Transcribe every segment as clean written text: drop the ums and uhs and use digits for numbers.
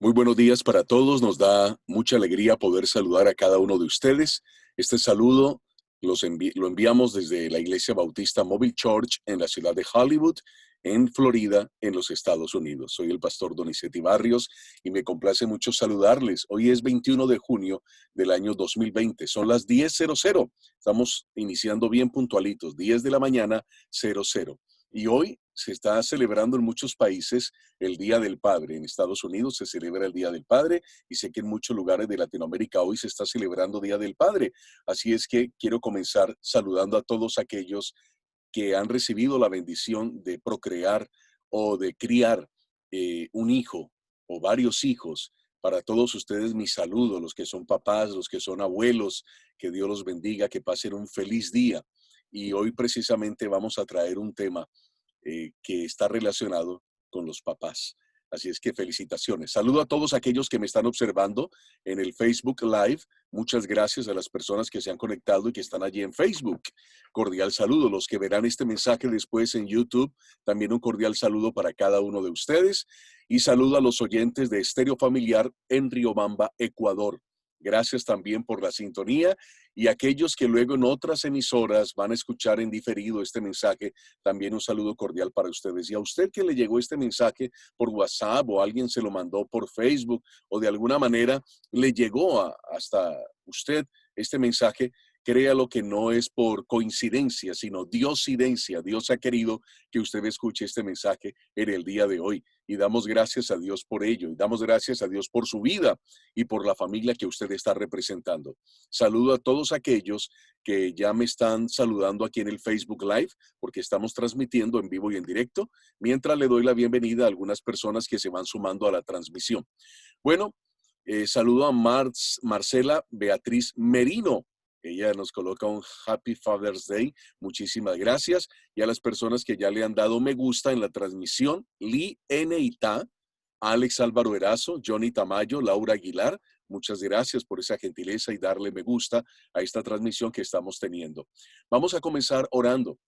Muy buenos días para todos. Nos da mucha alegría poder saludar a cada uno de ustedes. Este saludo lo enviamos desde la Iglesia Bautista Mobile Church en la ciudad de Hollywood, en Florida, en los Estados Unidos. Soy el pastor Donizetti Barrios y me complace mucho saludarles. Hoy es 21 de junio del año 2020. Son las 10:00. Estamos iniciando bien puntualitos, 10 de la mañana, 00. Y hoy se está celebrando en muchos países el Día del Padre. En Estados Unidos se celebra el Día del Padre y sé que en muchos lugares de Latinoamérica hoy se está celebrando Día del Padre. Así es que quiero comenzar saludando a todos aquellos que han recibido la bendición de procrear o de criar un hijo o varios hijos. Para todos ustedes mi saludo, los que son papás, los que son abuelos, que Dios los bendiga, que pasen un feliz día. Y hoy precisamente vamos a traer un tema que está relacionado con los papás. Así es que felicitaciones. Saludo a todos aquellos que me están observando en el Facebook Live. Muchas gracias a las personas que se han conectado y que están allí en Facebook. Cordial saludo. Los que verán este mensaje después en YouTube, también un cordial saludo para cada uno de ustedes. Y saludo a los oyentes de Estéreo Familiar en Riobamba, Ecuador. Gracias también por la sintonía y aquellos que luego en otras emisoras van a escuchar en diferido este mensaje, también un saludo cordial para ustedes. Y a usted que le llegó este mensaje por WhatsApp o alguien se lo mandó por Facebook o de alguna manera le llegó hasta usted este mensaje, créalo que no es por coincidencia, sino diosidencia. Dios ha querido que usted escuche este mensaje en el día de hoy. Y damos gracias a Dios por ello. Y damos gracias a Dios por su vida y por la familia que usted está representando. Saludo a todos aquellos que ya me están saludando aquí en el Facebook Live, porque estamos transmitiendo en vivo y en directo, mientras le doy la bienvenida a algunas personas que se van sumando a la transmisión. Bueno, saludo a Marcela Beatriz Merino. Ella nos coloca un Happy Father's Day. Muchísimas gracias. Y a las personas que ya le han dado me gusta en la transmisión, Lee N. Ita, Alex Álvaro Erazo, Johnny Tamayo, Laura Aguilar. Muchas gracias por esa gentileza y darle me gusta a esta transmisión que estamos teniendo. Vamos a comenzar orando,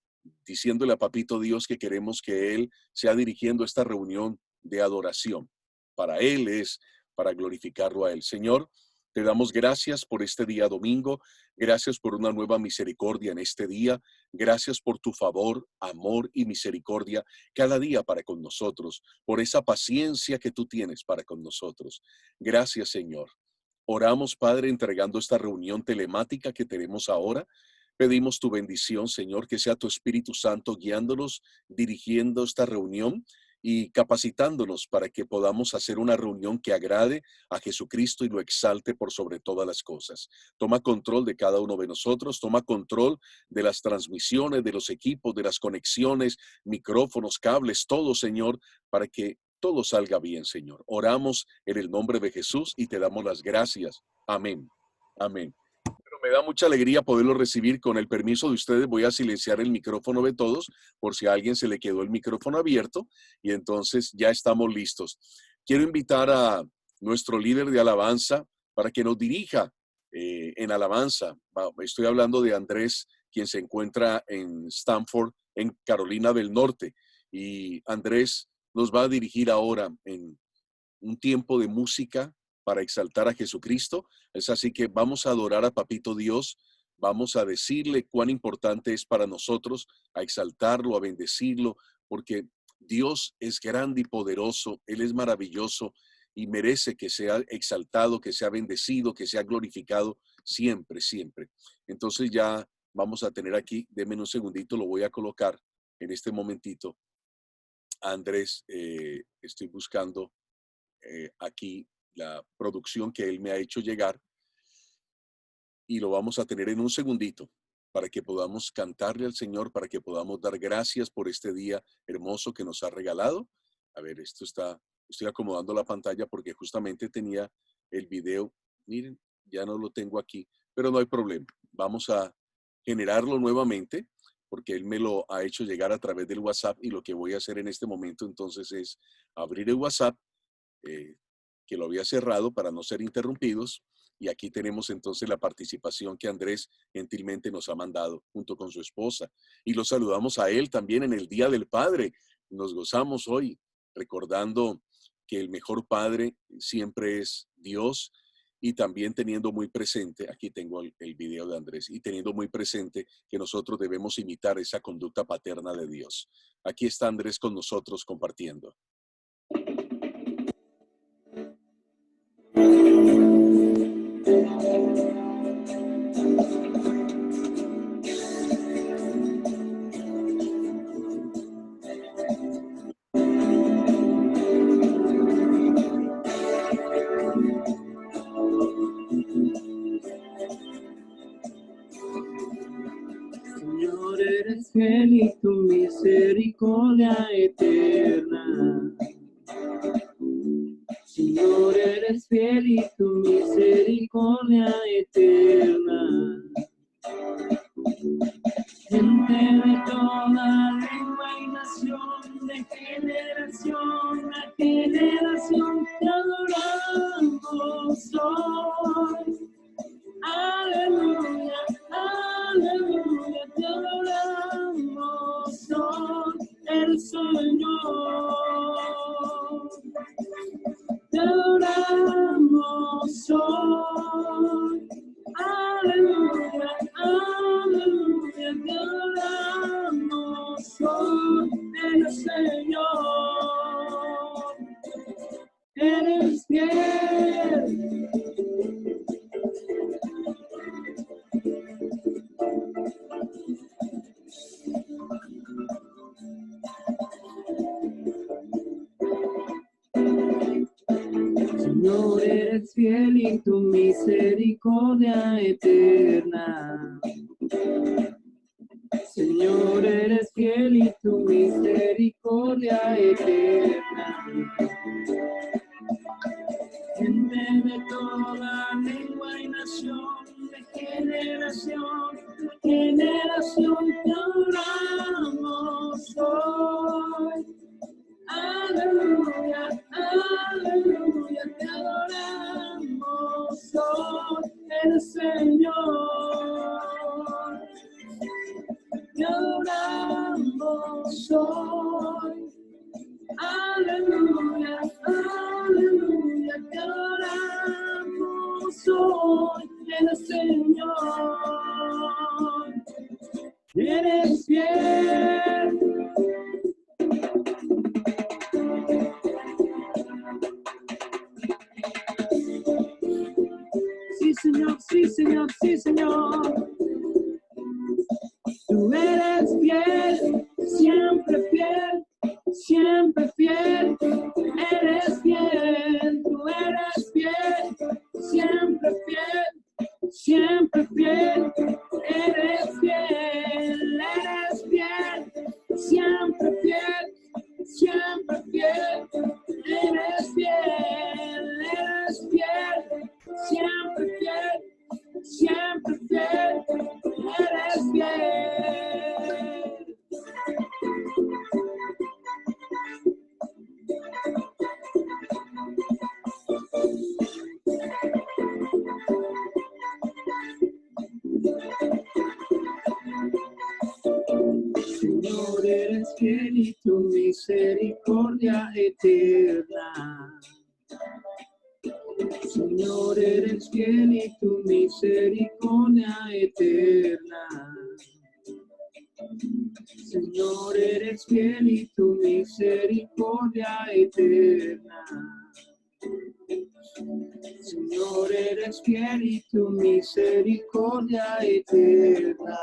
diciéndole a Papito Dios que queremos que Él sea dirigiendo esta reunión de adoración. Para Él es para glorificarlo a Él. Señor, te damos gracias por este día domingo. Gracias por una nueva misericordia en este día. Gracias por tu favor, amor y misericordia cada día para con nosotros, por esa paciencia que tú tienes para con nosotros. Gracias, Señor. Oramos, Padre, entregando esta reunión telemática que tenemos ahora. Pedimos tu bendición, Señor, que sea tu Espíritu Santo guiándonos, dirigiendo esta reunión y capacitándonos para que podamos hacer una reunión que agrade a Jesucristo y lo exalte por sobre todas las cosas. Toma control de cada uno de nosotros, toma control de las transmisiones, de los equipos, de las conexiones, micrófonos, cables, todo, Señor, para que todo salga bien, Señor. Oramos en el nombre de Jesús y te damos las gracias. Amén. Amén. Pero me da mucha alegría poderlo recibir. Con el permiso de ustedes, voy a silenciar el micrófono de todos por si a alguien se le quedó el micrófono abierto y entonces ya estamos listos. Quiero invitar a nuestro líder de alabanza para que nos dirija en alabanza. Estoy hablando de Andrés, quien se encuentra en Stanford, en Carolina del Norte. Y Andrés nos va a dirigir ahora en un tiempo de música para exaltar a Jesucristo. Es así que vamos a adorar a Papito Dios, vamos a decirle cuán importante es para nosotros, a exaltarlo, a bendecirlo, porque Dios es grande y poderoso, Él es maravilloso y merece que sea exaltado, que sea bendecido, que sea glorificado siempre, siempre. Entonces ya vamos a tener aquí, denme un segundito, lo voy a colocar en este momentito. Andrés, estoy buscando aquí la producción que él me ha hecho llegar y lo vamos a tener en un segundito para que podamos cantarle al Señor, para que podamos dar gracias por este día hermoso que nos ha regalado. A ver, estoy acomodando la pantalla porque justamente tenía el video. Miren, ya no lo tengo aquí, pero no hay problema. Vamos a generarlo nuevamente porque él me lo ha hecho llegar a través del WhatsApp y lo que voy a hacer en este momento entonces es abrir el WhatsApp, eh, que lo había cerrado para no ser interrumpidos. Y aquí tenemos entonces la participación que Andrés gentilmente nos ha mandado junto con su esposa. Y lo saludamos a él también en el Día del Padre. Nos gozamos hoy recordando que el mejor padre siempre es Dios, y también teniendo muy presente, aquí tengo el video de Andrés, y teniendo muy presente que nosotros debemos imitar esa conducta paterna de Dios. Aquí está Andrés con nosotros compartiendo. Señor, eres fiel y tu misericordia eterna. Señor, eres fiel y tu misericordia eterna. Gente de toda lengua y nación, de generación a generación, te adoramos hoy. Aleluya, aleluya, te adoramos hoy, el Señor. Te adoramos hoy. Aleluya, aleluya, te adoramos hoy, el Señor. Eres fiel. Señor, eres fiel y tu misericordia eterna. Señor, eres fiel y tu misericordia eterna. Gente de toda lengua y nación, de generación a generación, te adoramos hoy. Aleluya, aleluya, te adoramos hoy, el Señor. Te adoramos hoy. Aleluya, aleluya, te adoramos hoy, el Señor. Eres fiel. Sí, Señor, sí, Señor, sí, Señor. Tú eres fiel, siempre fiel, siempre fiel. Eres fiel, tú eres fiel, siempre fiel, siempre fiel. Eres fiel, siempre fiel, siempre fiel. Eres fiel, siempre fiel, siempre fiel. Eres fiel. Señor, eres fiel y tu misericordia eterna. Señor, eres fiel y tu misericordia eterna. Señor, eres fiel y tu misericordia eterna. Señor, eres fiel y tu misericordia eterna.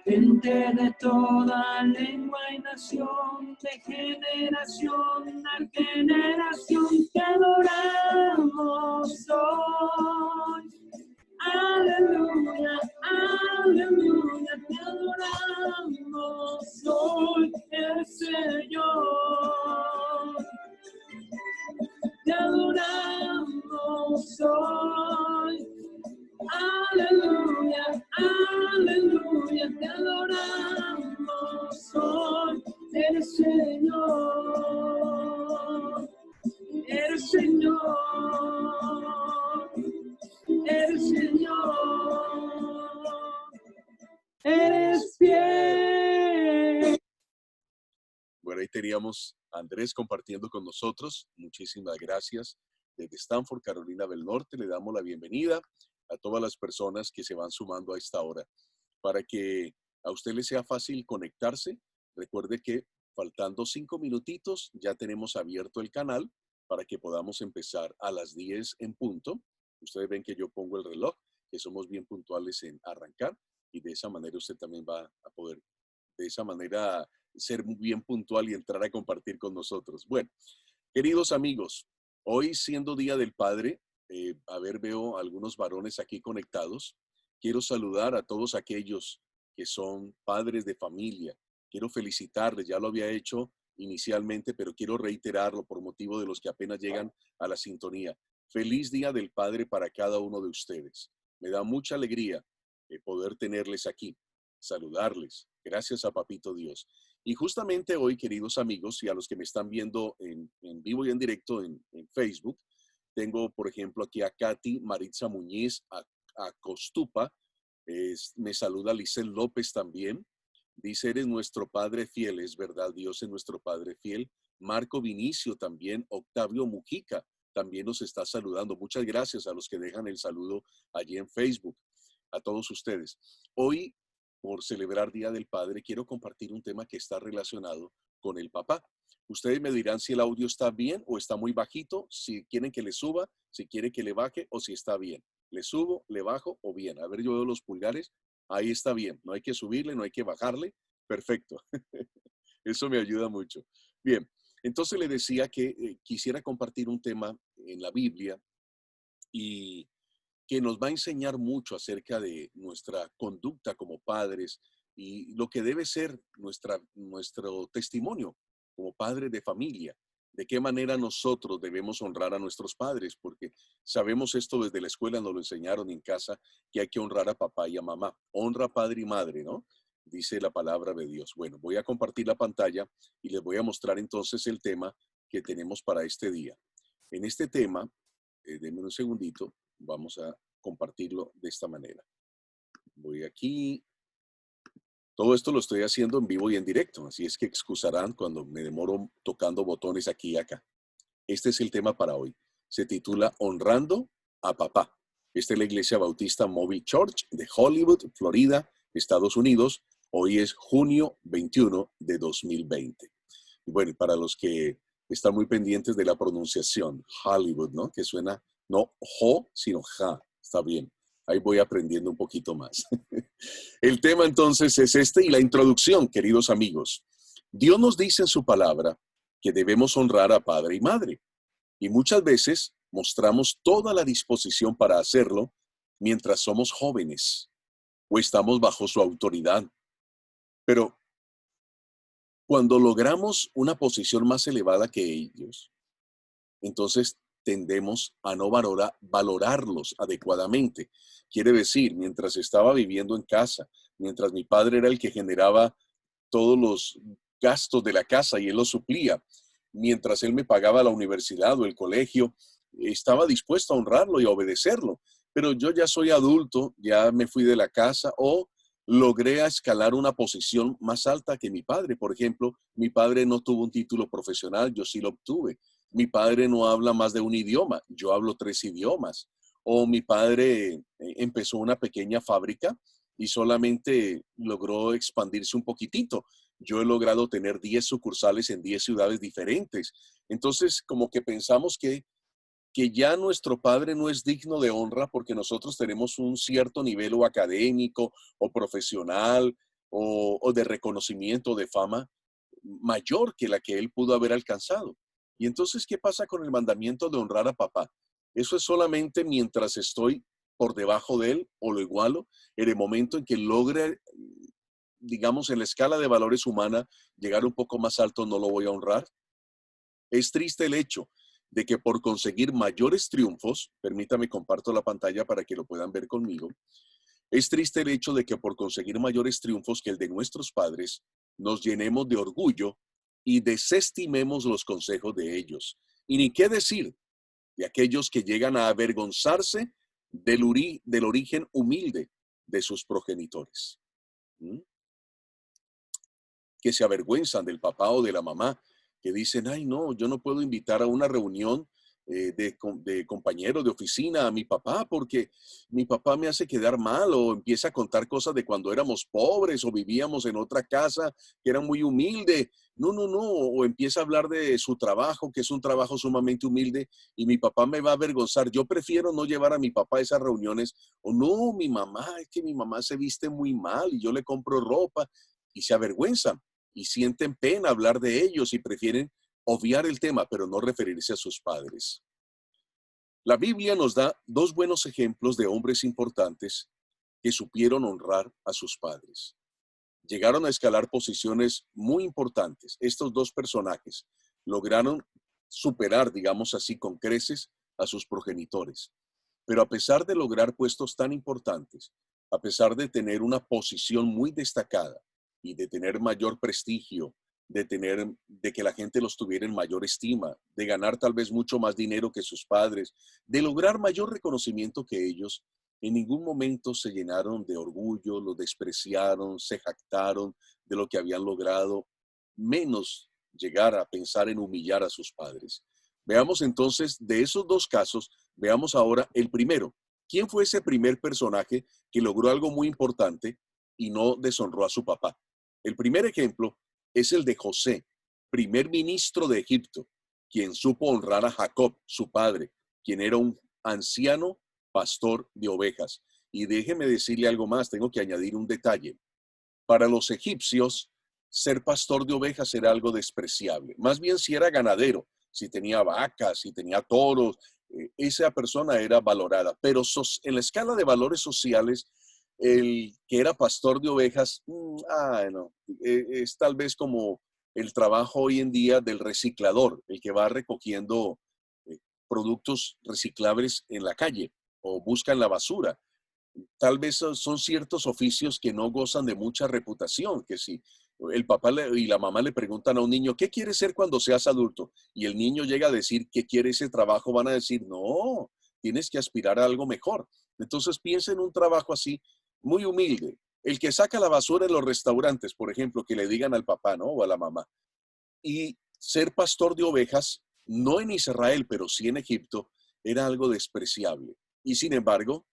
Gente de toda lengua y nación, de generación a generación, te adoramos hoy. Aleluya, aleluya, te adoramos hoy, el Señor. Te adoramos hoy. Aleluya, aleluya, te adoramos hoy, el Señor. El Señor. El Señor. Eres fiel. Bueno, ahí teníamos Andrés compartiendo con nosotros. Muchísimas gracias. Desde Stanford, Carolina del Norte, le damos la bienvenida a todas las personas que se van sumando a esta hora. Para que a usted le sea fácil conectarse, recuerde que faltando 5 minutitos ya tenemos abierto el canal para que podamos empezar a las 10 en punto. Ustedes ven que yo pongo el reloj, que somos bien puntuales en arrancar y de esa manera usted también va a poder, de esa manera, ser muy bien puntual y entrar a compartir con nosotros. Bueno, queridos amigos, hoy siendo Día del Padre, veo algunos varones aquí conectados. Quiero saludar a todos aquellos que son padres de familia. Quiero felicitarles, ya lo había hecho inicialmente, pero quiero reiterarlo por motivo de los que apenas llegan a la sintonía. Feliz Día del Padre para cada uno de ustedes. Me da mucha alegría poder tenerles aquí, saludarles. Gracias a Papito Dios. Y justamente hoy, queridos amigos, y a los que me están viendo en vivo y en directo en Facebook, tengo, por ejemplo, aquí a Katy Maritza Muñiz, a Costupa, me saluda Lisel López también. Dice, eres nuestro Padre fiel, es verdad, Dios es nuestro Padre fiel. Marco Vinicio también, Octavio Mujica también nos está saludando. Muchas gracias a los que dejan el saludo allí en Facebook, a todos ustedes. Hoy, por celebrar Día del Padre, quiero compartir un tema que está relacionado con el papá. Ustedes me dirán si el audio está bien o está muy bajito, si quieren que le suba, si quieren que le baje o si está bien. ¿Le subo, le bajo o bien? A ver, yo veo los pulgares. Ahí está bien. No hay que subirle, no hay que bajarle. Perfecto. Eso me ayuda mucho. Bien, entonces le decía que quisiera compartir un tema en la Biblia y que nos va a enseñar mucho acerca de nuestra conducta como padres y lo que debe ser nuestro testimonio como padres de familia. De qué manera nosotros debemos honrar a nuestros padres, porque sabemos esto desde la escuela, nos lo enseñaron en casa, que hay que honrar a papá y a mamá. Honra a padre y madre, ¿no? Dice la palabra de Dios. Bueno, voy a compartir la pantalla y les voy a mostrar entonces el tema que tenemos para este día. En este tema, denme un segundito, vamos a compartirlo de esta manera. Voy aquí. Todo esto lo estoy haciendo en vivo y en directo, así es que excusarán cuando me demoro tocando botones aquí y acá. Este es el tema para hoy. Se titula Honrando a Papá. Esta es la Iglesia Bautista Mobile Church de Hollywood, Florida, Estados Unidos. Hoy es junio 21 de 2020. Y bueno, para los que están muy pendientes de la pronunciación, Hollywood, ¿no? Que suena no jo, sino ja. Está bien. Ahí voy aprendiendo un poquito más. El tema entonces es este y la introducción, queridos amigos. Dios nos dice en su palabra que debemos honrar a padre y madre. Y muchas veces mostramos toda la disposición para hacerlo mientras somos jóvenes o estamos bajo su autoridad. Pero cuando logramos una posición más elevada que ellos, entonces tendemos a no valorarlos adecuadamente. Quiere decir, mientras estaba viviendo en casa, mientras mi padre era el que generaba todos los gastos de la casa y él los suplía, mientras él me pagaba la universidad o el colegio, estaba dispuesto a honrarlo y a obedecerlo. Pero yo ya soy adulto, ya me fui de la casa o logré escalar una posición más alta que mi padre. Por ejemplo, mi padre no tuvo un título profesional, yo sí lo obtuve. Mi padre no habla más de un idioma, yo hablo 3 idiomas. O mi padre empezó una pequeña fábrica y solamente logró expandirse un poquitito. Yo he logrado tener 10 sucursales en 10 ciudades diferentes. Entonces, como que pensamos que ya nuestro padre no es digno de honra porque nosotros tenemos un cierto nivel o académico o profesional o de reconocimiento, de fama mayor que la que él pudo haber alcanzado. Y entonces, ¿qué pasa con el mandamiento de honrar a papá? Eso es solamente mientras estoy por debajo de él o lo igualo, en el momento en que logre, digamos, en la escala de valores humana, llegar un poco más alto, no lo voy a honrar. Es triste el hecho de que por conseguir mayores triunfos, permítame comparto la pantalla para que lo puedan ver conmigo, es triste el hecho de que por conseguir mayores triunfos que el de nuestros padres, nos llenemos de orgullo y desestimemos los consejos de ellos. Y ni qué decir de aquellos que llegan a avergonzarse del origen humilde de sus progenitores. ¿Mm? Que se avergüenzan del papá o de la mamá que dicen, ay, no, yo no puedo invitar a una reunión de compañeros de oficina a mi papá porque mi papá me hace quedar mal o empieza a contar cosas de cuando éramos pobres o vivíamos en otra casa que era muy humilde. No, no, no, o empieza a hablar de su trabajo, que es un trabajo sumamente humilde y mi papá me va a avergonzar. Yo prefiero no llevar a mi papá a esas reuniones o no, mi mamá, es que mi mamá se viste muy mal y yo le compro ropa y se avergüenzan y sienten pena hablar de ellos y prefieren obviar el tema, pero no referirse a sus padres. La Biblia nos da dos buenos ejemplos de hombres importantes que supieron honrar a sus padres. Llegaron a escalar posiciones muy importantes. Estos dos personajes lograron superar, digamos así, con creces a sus progenitores. Pero a pesar de lograr puestos tan importantes, a pesar de tener una posición muy destacada y de tener mayor prestigio, de que la gente los tuviera en mayor estima, de ganar tal vez mucho más dinero que sus padres, de lograr mayor reconocimiento que ellos, en ningún momento se llenaron de orgullo, lo despreciaron, se jactaron de lo que habían logrado, menos llegar a pensar en humillar a sus padres. Veamos entonces de esos dos casos, veamos ahora el primero. ¿Quién fue ese primer personaje que logró algo muy importante y no deshonró a su papá? El primer ejemplo es el de José, primer ministro de Egipto, quien supo honrar a Jacob, su padre, quien era un anciano pastor de ovejas. Y déjeme decirle algo más, tengo que añadir un detalle. Para los egipcios, ser pastor de ovejas era algo despreciable. Más bien si era ganadero, si tenía vacas, si tenía toros, esa persona era valorada. Pero en la escala de valores sociales, el que era pastor de ovejas, no, es tal vez como el trabajo hoy en día del reciclador, el que va recogiendo eh, productos reciclables en la calle o busca en la basura. Tal vez son ciertos oficios que no gozan de mucha reputación, que si el papá y la mamá le preguntan a un niño, ¿qué quieres ser cuando seas adulto? Y el niño llega a decir que quiere ese trabajo, van a decir, no, tienes que aspirar a algo mejor. Entonces piensa en un trabajo así, muy humilde. El que saca la basura en los restaurantes, por ejemplo, que le digan al papá, ¿no? O a la mamá. Y ser pastor de ovejas, no en Israel, pero sí en Egipto, era algo despreciable. Y sin embargo,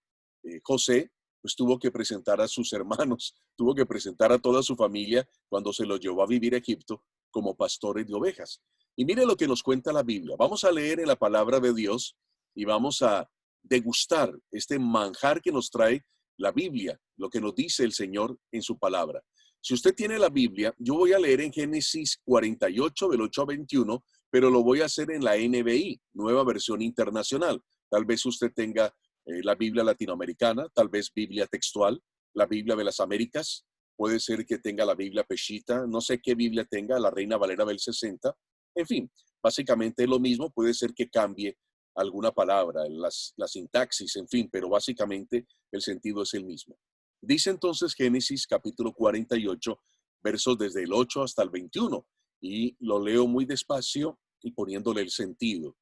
José pues tuvo que presentar a sus hermanos, tuvo que presentar a toda su familia cuando se los llevó a vivir a Egipto como pastores de ovejas. Y mire lo que nos cuenta la Biblia. Vamos a leer en la palabra de Dios y vamos a degustar este manjar que nos trae la Biblia, lo que nos dice el Señor en su palabra. Si usted tiene la Biblia, yo voy a leer en Génesis 48, del 8 a 21, pero lo voy a hacer en la NBI, Nueva Versión Internacional. Tal vez usted tenga la Biblia latinoamericana, tal vez Biblia textual, la Biblia de las Américas, puede ser que tenga la Biblia Peshitta, no sé qué Biblia tenga, la Reina Valera del 60. En fin, básicamente es lo mismo, puede ser que cambie alguna palabra, la sintaxis, en fin, pero básicamente el sentido es el mismo. Dice entonces Génesis capítulo 48, versos desde el 8 hasta el 21, y lo leo muy despacio y poniéndole el sentido.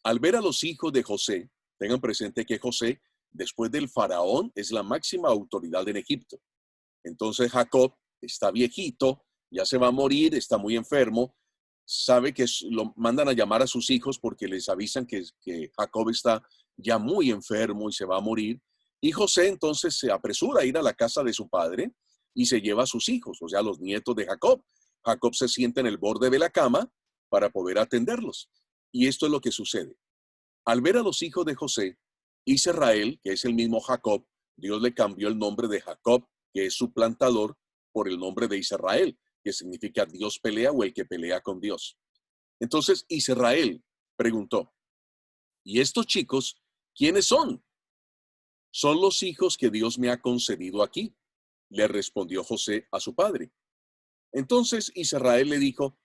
Al ver a los hijos de José, tengan presente que José, después del faraón, es la máxima autoridad en Egipto. Entonces Jacob está viejito, ya se va a morir, está muy enfermo, sabe que lo mandan a llamar a sus hijos porque les avisan que Jacob está ya muy enfermo y se va a morir. Y José entonces se apresura a ir a la casa de su padre y se lleva a sus hijos, o sea, los nietos de Jacob. Jacob se sienta en el borde de la cama para poder atenderlos. Y esto es lo que sucede. Al ver a los hijos de José, Israel, que es el mismo Jacob, Dios le cambió el nombre de Jacob, que es su plantador, por el nombre de Israel, que significa Dios pelea o el que pelea con Dios. Entonces Israel preguntó, ¿y estos chicos quiénes son? Son los hijos que Dios me ha concedido aquí, le respondió José a su padre. Entonces Israel le dijo,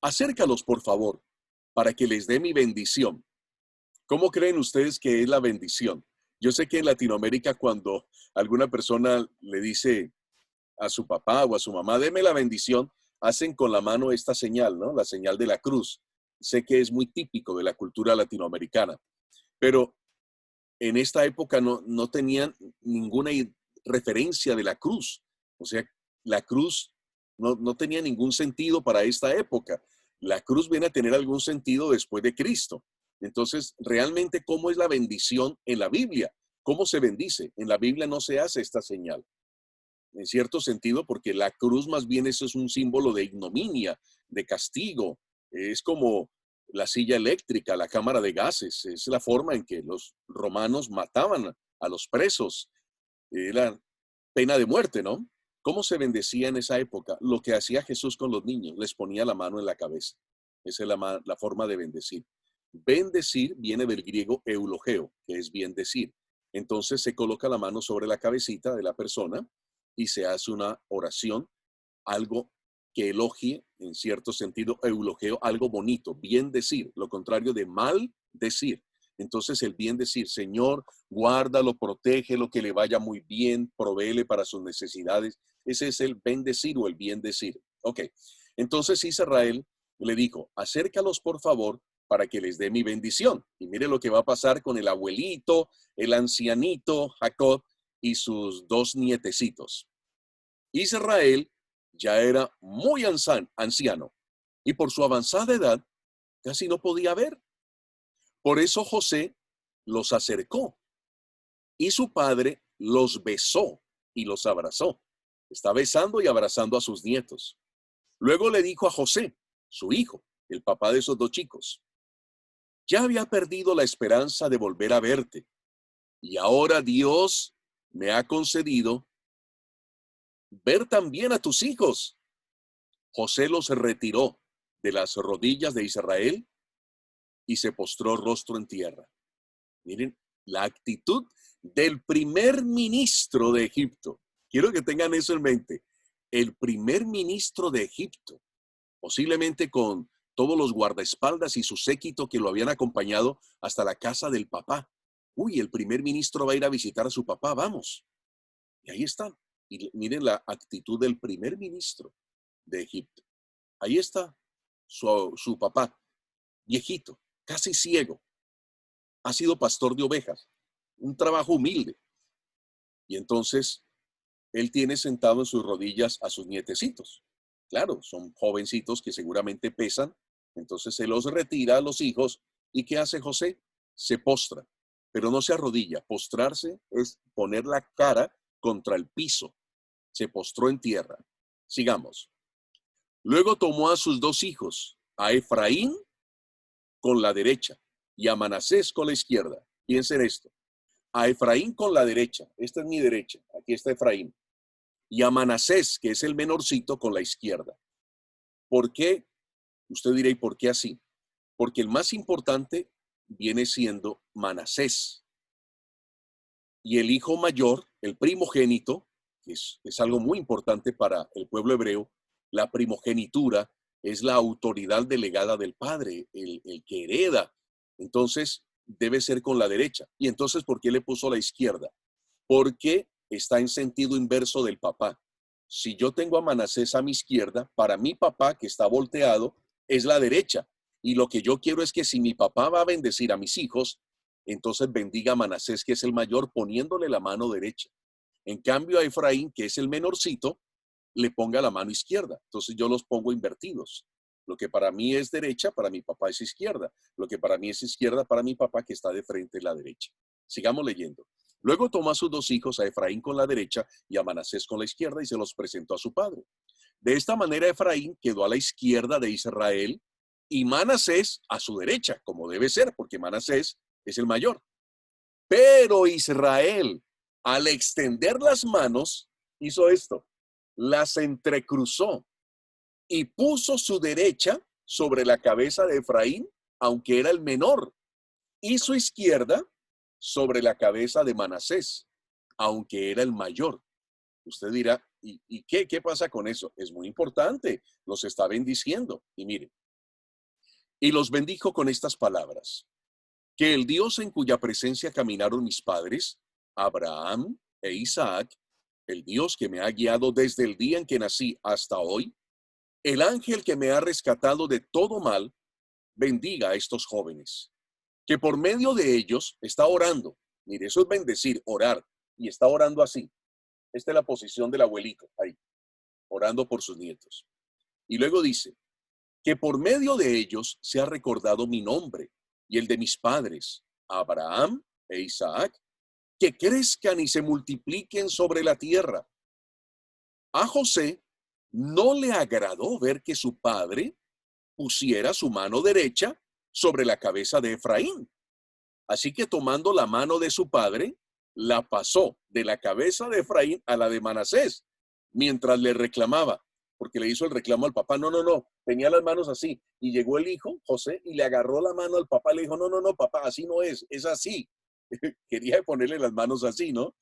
acércalos por favor, para que les dé mi bendición. ¿Cómo creen ustedes que es la bendición? Yo sé que en Latinoamérica cuando alguna persona le dice a su papá o a su mamá, deme la bendición, hacen con la mano esta señal, ¿no? La señal de la cruz. Sé que es muy típico de la cultura latinoamericana, pero en esta época no tenían ninguna referencia de la cruz. O sea, la cruz no tenía ningún sentido para esta época. La cruz viene a tener algún sentido después de Cristo. Entonces, realmente, ¿cómo es la bendición en la Biblia? ¿Cómo se bendice? En la Biblia no se hace esta señal. En cierto sentido, porque la cruz más bien eso es un símbolo de ignominia, de castigo. Es como la silla eléctrica, la cámara de gases. Es la forma en que los romanos mataban a los presos. Era pena de muerte, ¿no? ¿Cómo se bendecía en esa época? Lo que hacía Jesús con los niños, les ponía la mano en la cabeza. Esa es la forma de bendecir. Bendecir viene del griego eulogeo, que es bien decir. Entonces se coloca la mano sobre la cabecita de la persona y se hace una oración, algo que elogie, en cierto sentido, eulogeo, algo bonito, bien decir, lo contrario de mal decir. Entonces el bien decir, Señor, guárdalo, protégelo, que le vaya muy bien, provéele para sus necesidades. Ese es el bendecir o el bien decir. Ok, entonces Israel le dijo, acércalos por favor para que les dé mi bendición. Y mire lo que va a pasar con el abuelito, el ancianito Jacob y sus dos nietecitos. Israel ya era muy anciano y por su avanzada edad casi no podía ver. Por eso José los acercó y su padre los besó y los abrazó. Está besando y abrazando a sus nietos. Luego le dijo a José, su hijo, el papá de esos dos chicos, ya había perdido la esperanza de volver a verte y ahora Dios me ha concedido ver también a tus hijos. José los retiró de las rodillas de Israel y se postró rostro en tierra. Miren la actitud del primer ministro de Egipto. Quiero que tengan eso en mente. El primer ministro de Egipto, posiblemente con todos los guardaespaldas y su séquito que lo habían acompañado hasta la casa del papá. Uy, el primer ministro va a ir a visitar a su papá, vamos. Y ahí están. Y miren la actitud del primer ministro de Egipto. Ahí está su papá, viejito, casi ciego. Ha sido pastor de ovejas, un trabajo humilde. Y entonces él tiene sentado en sus rodillas a sus nietecitos. Claro, son jovencitos que seguramente pesan. Entonces se los retira a los hijos. ¿Y qué hace José? Se postra, pero no se arrodilla. Postrarse es poner la cara contra el piso. Se postró en tierra. Sigamos. Luego tomó a sus dos hijos, a Efraín con la derecha y a Manasés con la izquierda. Piensen esto. A Efraín con la derecha. Esta es mi derecha. Aquí está Efraín. Y a Manasés, que es el menorcito, con la izquierda. ¿Por qué? Usted dirá, ¿y por qué así? Porque el más importante viene siendo Manasés. Y el hijo mayor, el primogénito, que es algo muy importante para el pueblo hebreo, la primogenitura es la autoridad delegada del padre, el que hereda. Entonces, debe ser con la derecha. Y entonces, ¿por qué le puso la izquierda? Porque está en sentido inverso del papá. Si yo tengo a Manasés a mi izquierda, para mi papá, que está volteado, es la derecha. Y lo que yo quiero es que si mi papá va a bendecir a mis hijos, entonces bendiga a Manasés, que es el mayor, poniéndole la mano derecha. En cambio, a Efraín, que es el menorcito, le ponga la mano izquierda. Entonces yo los pongo invertidos. Lo que para mí es derecha, para mi papá es izquierda. Lo que para mí es izquierda, para mi papá, que está de frente, es la derecha. Sigamos leyendo. Luego tomó a sus dos hijos, a Efraín con la derecha y a Manasés con la izquierda, y se los presentó a su padre. De esta manera Efraín quedó a la izquierda de Israel y Manasés a su derecha, como debe ser, porque Manasés es el mayor. Pero Israel, al extender las manos, hizo esto, las entrecruzó y puso su derecha sobre la cabeza de Efraín, aunque era el menor, y su izquierda sobre la cabeza de Manasés, aunque era el mayor. Usted dirá, ¿y qué pasa con eso? Es muy importante, los está bendiciendo. Y mire, y los bendijo con estas palabras, que el Dios en cuya presencia caminaron mis padres, Abraham e Isaac, el Dios que me ha guiado desde el día en que nací hasta hoy, el ángel que me ha rescatado de todo mal, bendiga a estos jóvenes, que por medio de ellos está orando. Mire, eso es bendecir, orar, y está orando así. Esta es la posición del abuelito, ahí, orando por sus nietos. Y luego dice, que por medio de ellos se ha recordado mi nombre y el de mis padres, Abraham e Isaac, que crezcan y se multipliquen sobre la tierra. A José no le agradó ver que su padre pusiera su mano derecha sobre la cabeza de Efraín. Así que tomando la mano de su padre, la pasó de la cabeza de Efraín a la de Manasés, mientras le reclamaba, porque le hizo el reclamo al papá. No, no, no, tenía las manos así. Y llegó el hijo, José, y le agarró la mano al papá. Le dijo, no, no, no, papá, así no es así. Quería ponerle las manos así, ¿no?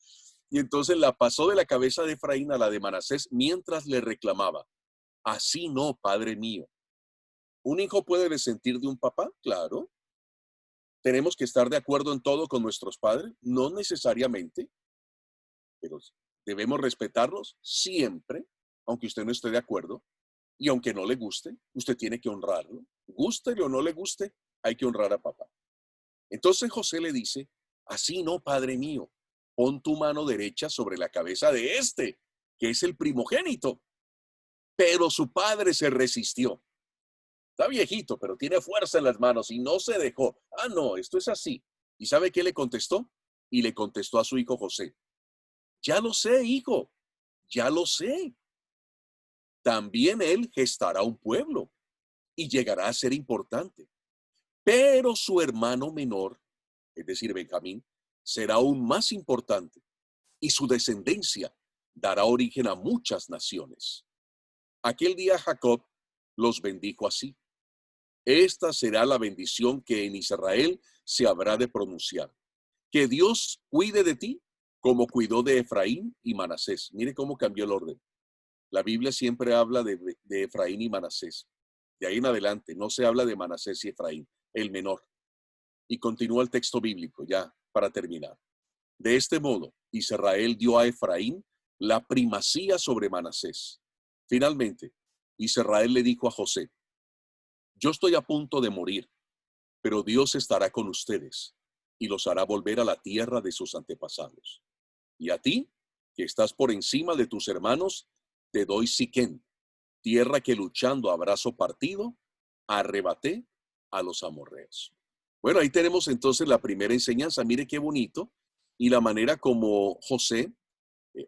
Y entonces la pasó de la cabeza de Efraín a la de Manasés mientras le reclamaba. Así no, padre mío. ¿Un hijo puede resentir de un papá? Claro. ¿Tenemos que estar de acuerdo en todo con nuestros padres? No necesariamente, pero debemos respetarlos siempre, aunque usted no esté de acuerdo. Y aunque no le guste, usted tiene que honrarlo. Guste o no le guste, hay que honrar a papá. Entonces José le dice, así no, padre mío, pon tu mano derecha sobre la cabeza de este, que es el primogénito. Pero su padre se resistió. Está viejito, pero tiene fuerza en las manos y no se dejó. Ah, no, esto es así. ¿Y sabe qué le contestó? Y le contestó a su hijo José, ya lo sé, hijo, ya lo sé. También él gestará un pueblo y llegará a ser importante. Pero su hermano menor, es decir, Benjamín, será aún más importante y su descendencia dará origen a muchas naciones. Aquel día Jacob los bendijo así. Esta será la bendición que en Israel se habrá de pronunciar. Que Dios cuide de ti como cuidó de Efraín y Manasés. Mire cómo cambió el orden. La Biblia siempre habla de Efraín y Manasés. De ahí en adelante no se habla de Manasés y Efraín, el menor. Y continúa el texto bíblico ya para terminar. De este modo, Israel dio a Efraín la primacía sobre Manasés. Finalmente, Israel le dijo a José, yo estoy a punto de morir, pero Dios estará con ustedes y los hará volver a la tierra de sus antepasados. Y a ti, que estás por encima de tus hermanos, te doy Siquén, tierra que luchando a brazo partido, arrebaté a los amorreos. Bueno, ahí tenemos entonces la primera enseñanza. Mire qué bonito. Y la manera como José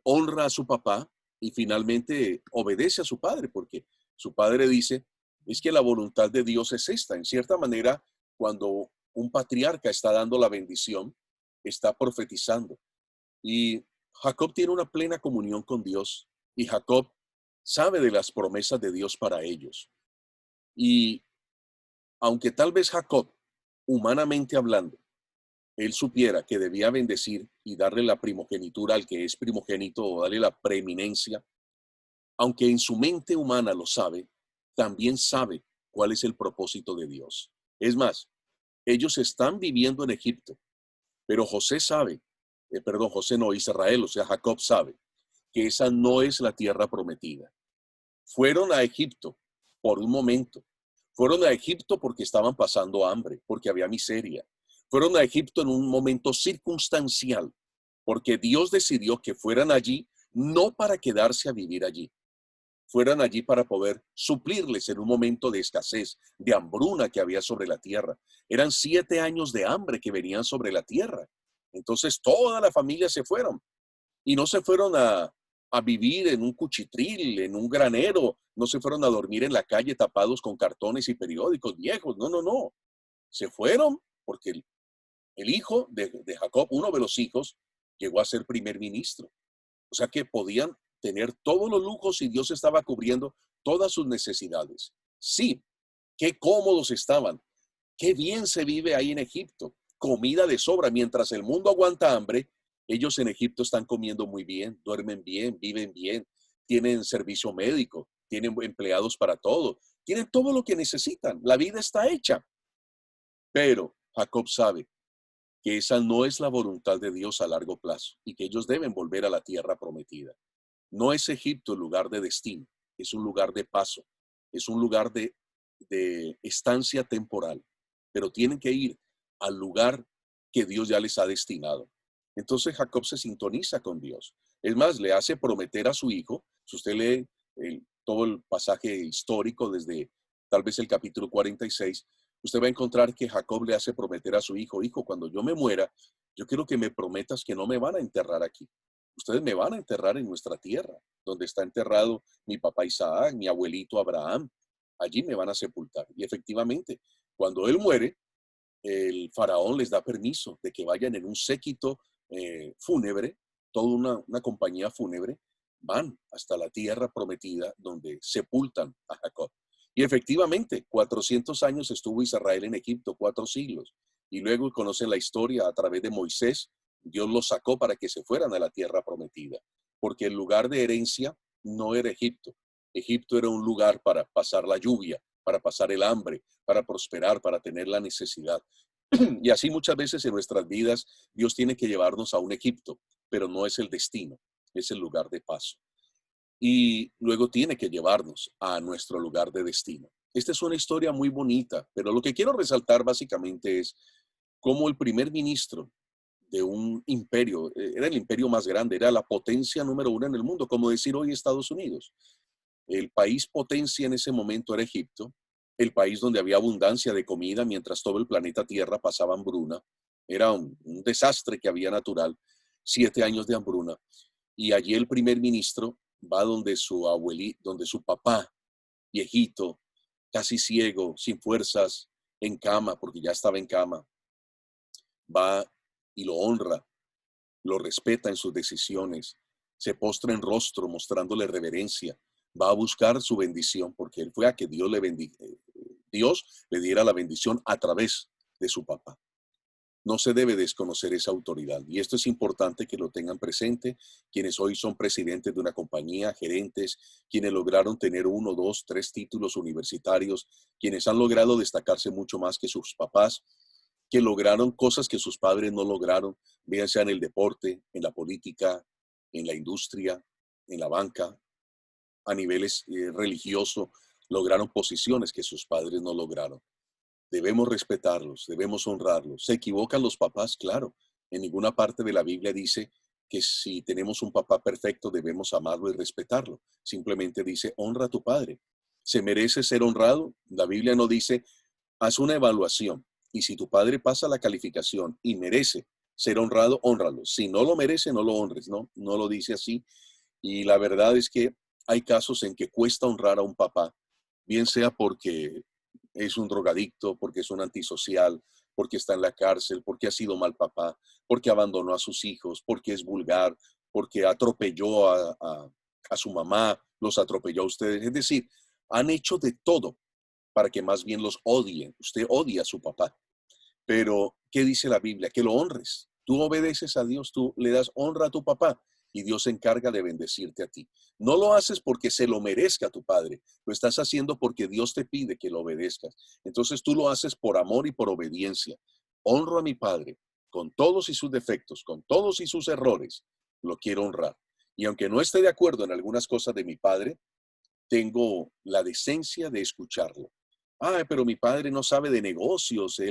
honra a su papá y finalmente obedece a su padre, porque su padre dice, es que la voluntad de Dios es esta. En cierta manera, cuando un patriarca está dando la bendición, está profetizando. Y Jacob tiene una plena comunión con Dios y Jacob sabe de las promesas de Dios para ellos. Y aunque tal vez Jacob, humanamente hablando, él supiera que debía bendecir y darle la primogenitura al que es primogénito o darle la preeminencia, aunque en su mente humana lo sabe, también sabe cuál es el propósito de Dios. Es más, ellos están viviendo en Egipto, pero José sabe, José no, Israel, o sea, Jacob sabe que esa no es la tierra prometida. Fueron a Egipto por un momento. Fueron a Egipto porque estaban pasando hambre, porque había miseria. Fueron a Egipto en un momento circunstancial, porque Dios decidió que fueran allí no para quedarse a vivir allí. Fueran allí para poder suplirles en un momento de escasez, de hambruna que había sobre la tierra. Eran 7 años de hambre que venían sobre la tierra. Entonces toda la familia se fueron. Y no se fueron a vivir en un cuchitril, en un granero, no se fueron a dormir en la calle tapados con cartones y periódicos viejos, no, no, no. Se fueron porque el hijo de Jacob, uno de los hijos, llegó a ser primer ministro. O sea que podían tener todos los lujos y Dios estaba cubriendo todas sus necesidades. Sí, qué cómodos estaban, qué bien se vive ahí en Egipto, comida de sobra, mientras el mundo aguanta hambre. Ellos en Egipto están comiendo muy bien, duermen bien, viven bien, tienen servicio médico, tienen empleados para todo, tienen todo lo que necesitan. La vida está hecha. Pero Jacob sabe que esa no es la voluntad de Dios a largo plazo y que ellos deben volver a la tierra prometida. No es Egipto el lugar de destino, es un lugar de paso, es un lugar de estancia temporal, pero tienen que ir al lugar que Dios ya les ha destinado. Entonces Jacob se sintoniza con Dios. Es más, le hace prometer a su hijo, si usted lee todo el pasaje histórico desde tal vez el capítulo 46, usted va a encontrar que Jacob le hace prometer a su hijo, hijo, cuando yo me muera, yo quiero que me prometas que no me van a enterrar aquí. Ustedes me van a enterrar en nuestra tierra, donde está enterrado mi papá Isaac, mi abuelito Abraham. Allí me van a sepultar. Y efectivamente, cuando él muere, el faraón les da permiso de que vayan en un séquito fúnebre, toda una compañía fúnebre, van hasta la tierra prometida donde sepultan a Jacob. Y efectivamente, 400 años estuvo Israel en Egipto, 4 siglos. Y luego conocen la historia a través de Moisés. Dios los sacó para que se fueran a la tierra prometida, porque el lugar de herencia no era Egipto. Egipto era un lugar para pasar la lluvia, para pasar el hambre, para prosperar, para tener la necesidad. Y así muchas veces en nuestras vidas Dios tiene que llevarnos a un Egipto, pero no es el destino, es el lugar de paso. Y luego tiene que llevarnos a nuestro lugar de destino. Esta es una historia muy bonita, pero lo que quiero resaltar básicamente es cómo el primer ministro de un imperio, era el imperio más grande, era la potencia número uno en el mundo, como decir hoy Estados Unidos. El país potencia en ese momento era Egipto, el país donde había abundancia de comida mientras todo el planeta Tierra pasaba hambruna. Era un desastre que había natural, 7 años de hambruna. Y allí el primer ministro va donde su abuelito, donde su papá, viejito, casi ciego, sin fuerzas, en cama, porque ya estaba en cama, va y lo honra, lo respeta en sus decisiones, se postra en rostro mostrándole reverencia, va a buscar su bendición porque él fue a que Dios le diera la bendición a través de su papá. No se debe desconocer esa autoridad y esto es importante que lo tengan presente quienes hoy son presidentes de una compañía, gerentes, quienes lograron tener 1, 2, 3 títulos universitarios, quienes han logrado destacarse mucho más que sus papás, que lograron cosas que sus padres no lograron, bien sea en el deporte, en la política, en la industria, en la banca, a niveles religioso, lograron posiciones que sus padres no lograron. Debemos respetarlos, debemos honrarlos. ¿Se equivocan los papás? Claro. En ninguna parte de la Biblia dice que si tenemos un papá perfecto debemos amarlo y respetarlo. Simplemente dice, honra a tu padre. ¿Se merece ser honrado? La Biblia no dice, haz una evaluación y si tu padre pasa la calificación y merece ser honrado, honralo. Si no lo merece, no lo honres, ¿no? No lo dice así. Y la verdad es que hay casos en que cuesta honrar a un papá, bien sea porque es un drogadicto, porque es un antisocial, porque está en la cárcel, porque ha sido mal papá, porque abandonó a sus hijos, porque es vulgar, porque atropelló a su mamá, los atropelló a ustedes. Es decir, han hecho de todo para que más bien los odien. Usted odia a su papá. Pero, ¿qué dice la Biblia? Que lo honres. Tú obedeces a Dios, tú le das honra a tu papá y Dios se encarga de bendecirte a ti. No lo haces porque se lo merezca a tu padre, lo estás haciendo porque Dios te pide que lo obedezcas. Entonces tú lo haces por amor y por obediencia. Honro a mi padre con todos y sus defectos, con todos y sus errores, lo quiero honrar. Y aunque no esté de acuerdo en algunas cosas de mi padre, tengo la decencia de escucharlo. Ah, pero mi padre no sabe de negocios.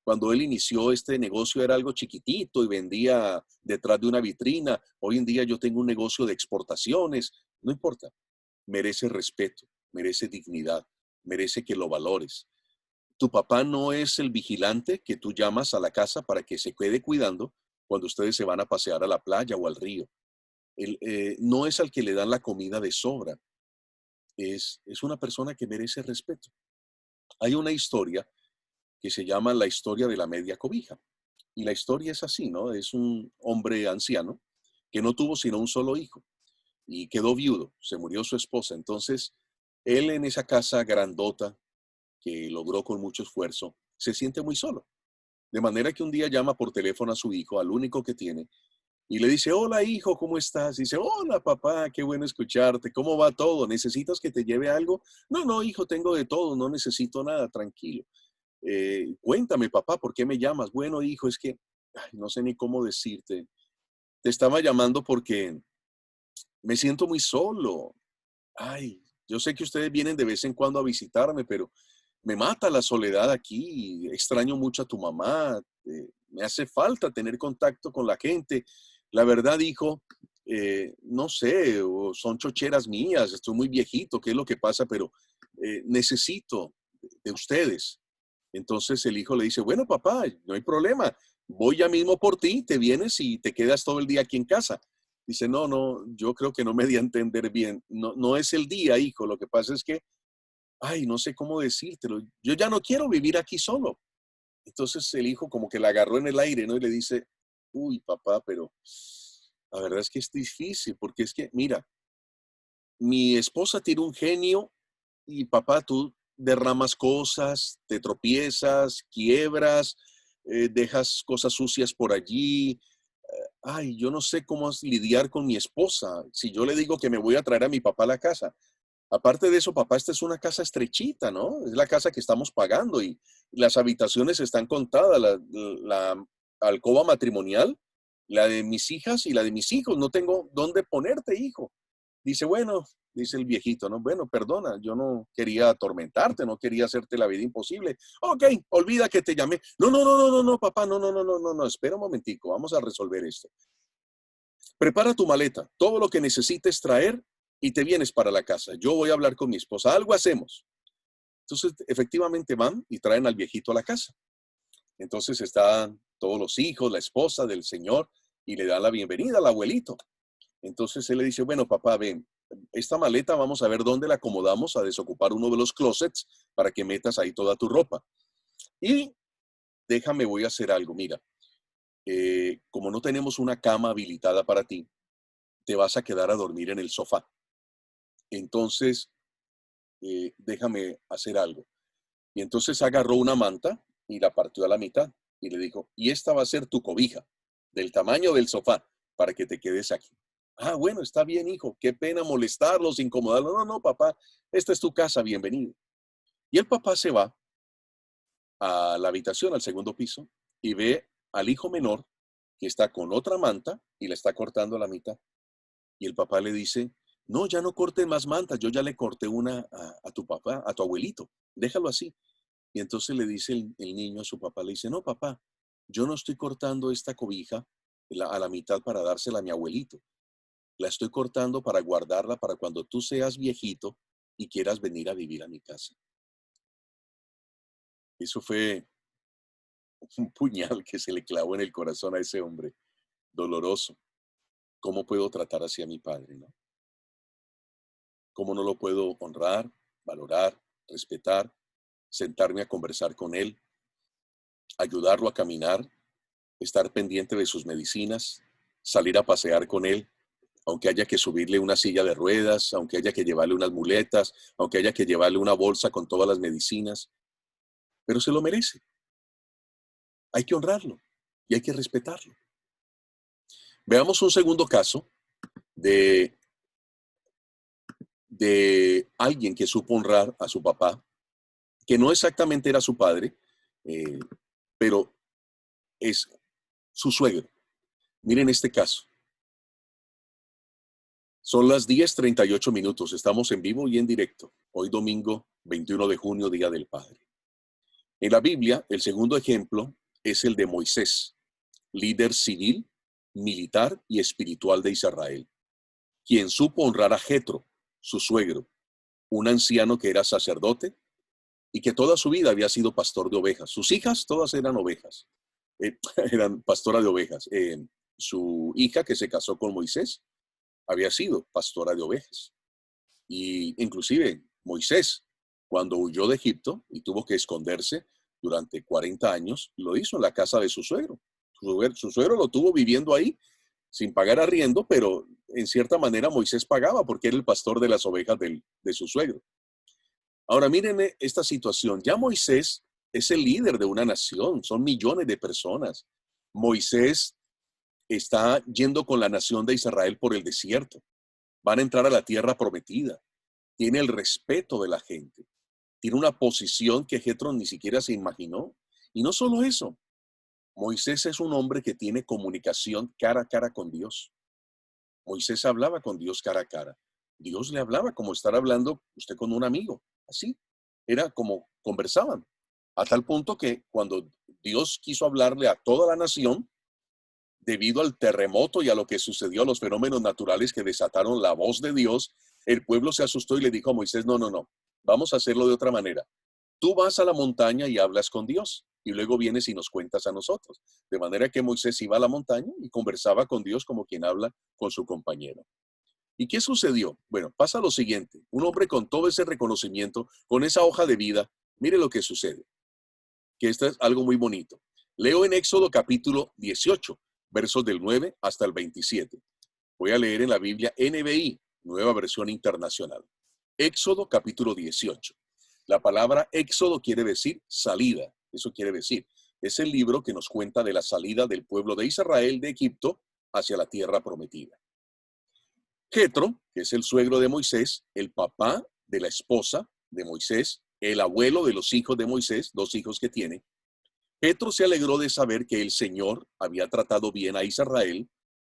Cuando él inició este negocio era algo chiquitito y vendía detrás de una vitrina. Hoy en día yo tengo un negocio de exportaciones. No importa. Merece respeto, merece dignidad, merece que lo valores. Tu papá no es el vigilante que tú llamas a la casa para que se quede cuidando cuando ustedes se van a pasear a la playa o al río. Él, no es al que le dan la comida de sobra. Es una persona que merece respeto. Hay una historia que se llama la historia de la media cobija. Y la historia es así, ¿no? Es un hombre anciano que no tuvo sino un solo hijo y quedó viudo, se murió su esposa. Entonces, él en esa casa grandota que logró con mucho esfuerzo, se siente muy solo. De manera que un día llama por teléfono a su hijo, al único que tiene, y le dice, hola hijo, ¿cómo estás? Y dice, hola papá, qué bueno escucharte, ¿cómo va todo? ¿Necesitas que te lleve algo? No, no, hijo, tengo de todo, no necesito nada, tranquilo. Cuéntame papá, ¿por qué me llamas? Bueno hijo, es que ay, no sé ni cómo decirte. Te estaba llamando porque me siento muy solo. Ay, yo sé que ustedes vienen de vez en cuando a visitarme, pero me mata la soledad aquí. Extraño mucho a tu mamá. Me hace falta tener contacto con la gente. La verdad, hijo, no sé, o son chocheras mías, estoy muy viejito, ¿qué es lo que pasa? Pero necesito de ustedes. Entonces el hijo le dice, bueno, papá, no hay problema. Voy ya mismo por ti, te vienes y te quedas todo el día aquí en casa. Dice, no, no, yo creo que no me di a entender bien. No, no es el día, hijo. Lo que pasa es que, ay, no sé cómo decírtelo. Yo ya no quiero vivir aquí solo. Entonces el hijo como que la agarró en el aire, ¿no? Y le dice, uy, papá, pero la verdad es que es difícil, porque es que, mira, mi esposa tiene un genio y papá, tú derramas cosas, te tropiezas, quiebras, dejas cosas sucias por allí. Ay, yo no sé cómo lidiar con mi esposa. Si yo le digo que me voy a traer a mi papá a la casa. Aparte de eso, papá, esta es una casa estrechita, ¿no? Es la casa que estamos pagando y las habitaciones están contadas, la alcoba matrimonial, la de mis hijas y la de mis hijos. No tengo dónde ponerte, hijo. Dice, bueno, dice el viejito, ¿no? Bueno, perdona, yo no quería atormentarte, no quería hacerte la vida imposible. Ok, olvida que te llamé. No, no, no, no, no, no, papá, no, no, no, no, no, no, espera un momentico, vamos a resolver esto. Prepara tu maleta, todo lo que necesites traer y te vienes para la casa. Yo voy a hablar con mi esposa, algo hacemos. Entonces, efectivamente van y traen al viejito a la casa. Entonces están todos los hijos, la esposa del señor y le dan la bienvenida al abuelito. Entonces él le dice, bueno, papá, ven, esta maleta vamos a ver dónde la acomodamos a desocupar uno de los closets para que metas ahí toda tu ropa. Y déjame, voy a hacer algo. Mira, como no tenemos una cama habilitada para ti, te vas a quedar a dormir en el sofá. Entonces, déjame hacer algo. Y entonces agarró una manta y la partió a la mitad y le dijo, y esta va a ser tu cobija, del tamaño del sofá, para que te quedes aquí. Ah, bueno, está bien, hijo. Qué pena molestarlos, incomodarlos. No, no, papá, esta es tu casa, bienvenido. Y el papá se va a la habitación, al segundo piso, y ve al hijo menor que está con otra manta y la está cortando a la mitad. Y el papá le dice, no, ya no cortes más mantas, yo ya le corté una a tu papá, a tu abuelito, déjalo así. Y entonces le dice el niño a su papá, le dice, no, papá, yo no estoy cortando esta cobija a la mitad para dársela a mi abuelito. La estoy cortando para guardarla para cuando tú seas viejito y quieras venir a vivir a mi casa. Eso fue un puñal que se le clavó en el corazón a ese hombre, doloroso. ¿Cómo puedo tratar así a mi padre, no? ¿Cómo no lo puedo honrar, valorar, respetar, sentarme a conversar con él, ayudarlo a caminar, estar pendiente de sus medicinas, salir a pasear con él, aunque haya que subirle una silla de ruedas, aunque haya que llevarle unas muletas, aunque haya que llevarle una bolsa con todas las medicinas, pero se lo merece. Hay que honrarlo y hay que respetarlo. Veamos un segundo caso de, de alguien que supo honrar a su papá, que no exactamente era su padre, eh, pero es su suegro. Miren este caso. Son las 10:38. Estamos en vivo y en directo. Hoy domingo 21 de junio, Día del Padre. En la Biblia, el segundo ejemplo es el de Moisés, líder civil, militar y espiritual de Israel, quien supo honrar a Jetro, su suegro, un anciano que era sacerdote y que toda su vida había sido pastor de ovejas. Sus hijas todas eran ovejas, eran pastora de ovejas. Su hija que se casó con Moisés había sido pastora de ovejas. Y inclusive Moisés, cuando huyó de Egipto y tuvo que esconderse durante 40 años, lo hizo en la casa de su suegro. Su suegro lo tuvo viviendo ahí sin pagar arriendo, pero en cierta manera Moisés pagaba porque era el pastor de las ovejas de su suegro. Ahora miren esta situación. Ya Moisés es el líder de una nación, son millones de personas. Moisés está yendo con la nación de Israel por el desierto. Van a entrar a la tierra prometida. Tiene el respeto de la gente. Tiene una posición que Jetro ni siquiera se imaginó. Y no solo eso, Moisés es un hombre que tiene comunicación cara a cara con Dios. Moisés hablaba con Dios cara a cara. Dios le hablaba como estar hablando usted con un amigo. Así. Era como conversaban. A tal punto que cuando Dios quiso hablarle a toda la nación, debido al terremoto y a lo que sucedió, a los fenómenos naturales que desataron la voz de Dios, el pueblo se asustó y le dijo a Moisés, no, no, no, vamos a hacerlo de otra manera. tú vas a la montaña y hablas con Dios, y luego vienes y nos cuentas a nosotros. De manera que Moisés iba a la montaña y conversaba con Dios como quien habla con su compañero. ¿Y qué sucedió? Bueno, pasa lo siguiente. Un hombre con todo ese reconocimiento, con esa hoja de vida, mire lo que sucede, que esto es algo muy bonito. Leo en Éxodo capítulo 18, versos del 9 hasta el 27. Voy a leer en la Biblia NBI, Nueva Versión Internacional. Éxodo capítulo 18. La palabra Éxodo quiere decir salida. Eso quiere decir, es el libro que nos cuenta de la salida del pueblo de Israel de Egipto hacia la tierra prometida. Jetro, que es el suegro de Moisés, el papá de la esposa de Moisés, el abuelo de los hijos de Moisés, 2 hijos que tiene, Jetro se alegró de saber que el Señor había tratado bien a Israel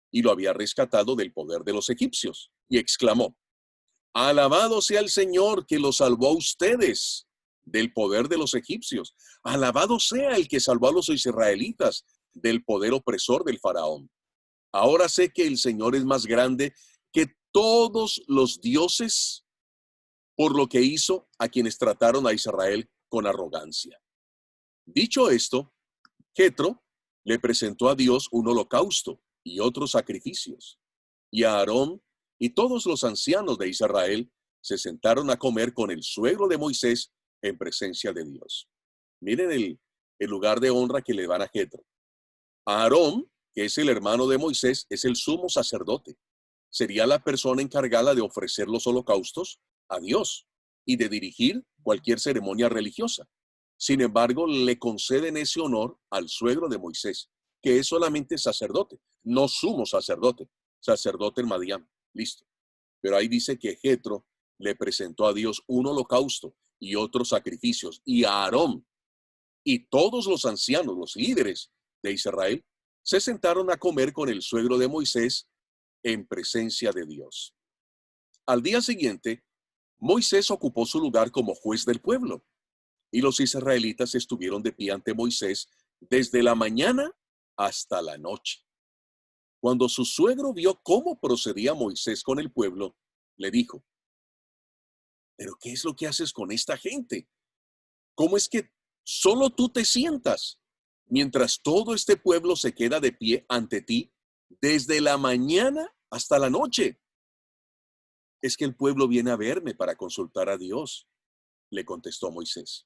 y lo había rescatado del poder de los egipcios, y exclamó: Alabado sea el Señor que los salvó a ustedes del poder de los egipcios. Alabado sea el que salvó a los israelitas del poder opresor del faraón. Ahora sé que el Señor es más grande que todos los dioses por lo que hizo a quienes trataron a Israel con arrogancia. Dicho esto, Jetro le presentó a Dios un holocausto y otros sacrificios. Y a Aarón y todos los ancianos de Israel se sentaron a comer con el suegro de Moisés en presencia de Dios. Miren el lugar de honra que le dan a Jetro. Aarón, que es el hermano de Moisés, es el sumo sacerdote. Sería la persona encargada de ofrecer los holocaustos a Dios y de dirigir cualquier ceremonia religiosa. Sin embargo, le conceden ese honor al suegro de Moisés, que es solamente sacerdote, no sumo sacerdote, sacerdote en Madián. Listo. Pero ahí dice que Jetro le presentó a Dios un holocausto y otros sacrificios, y a Aarón y todos los ancianos, los líderes de Israel, se sentaron a comer con el suegro de Moisés en presencia de Dios. Al día siguiente, Moisés ocupó su lugar como juez del pueblo, y los israelitas estuvieron de pie ante Moisés desde la mañana hasta la noche. Cuando su suegro vio cómo procedía Moisés con el pueblo, le dijo: ¿Pero qué es lo que haces con esta gente? ¿Cómo es que solo tú te sientas mientras todo este pueblo se queda de pie ante ti desde la mañana hasta la noche? Es que el pueblo viene a verme para consultar a Dios, le contestó Moisés.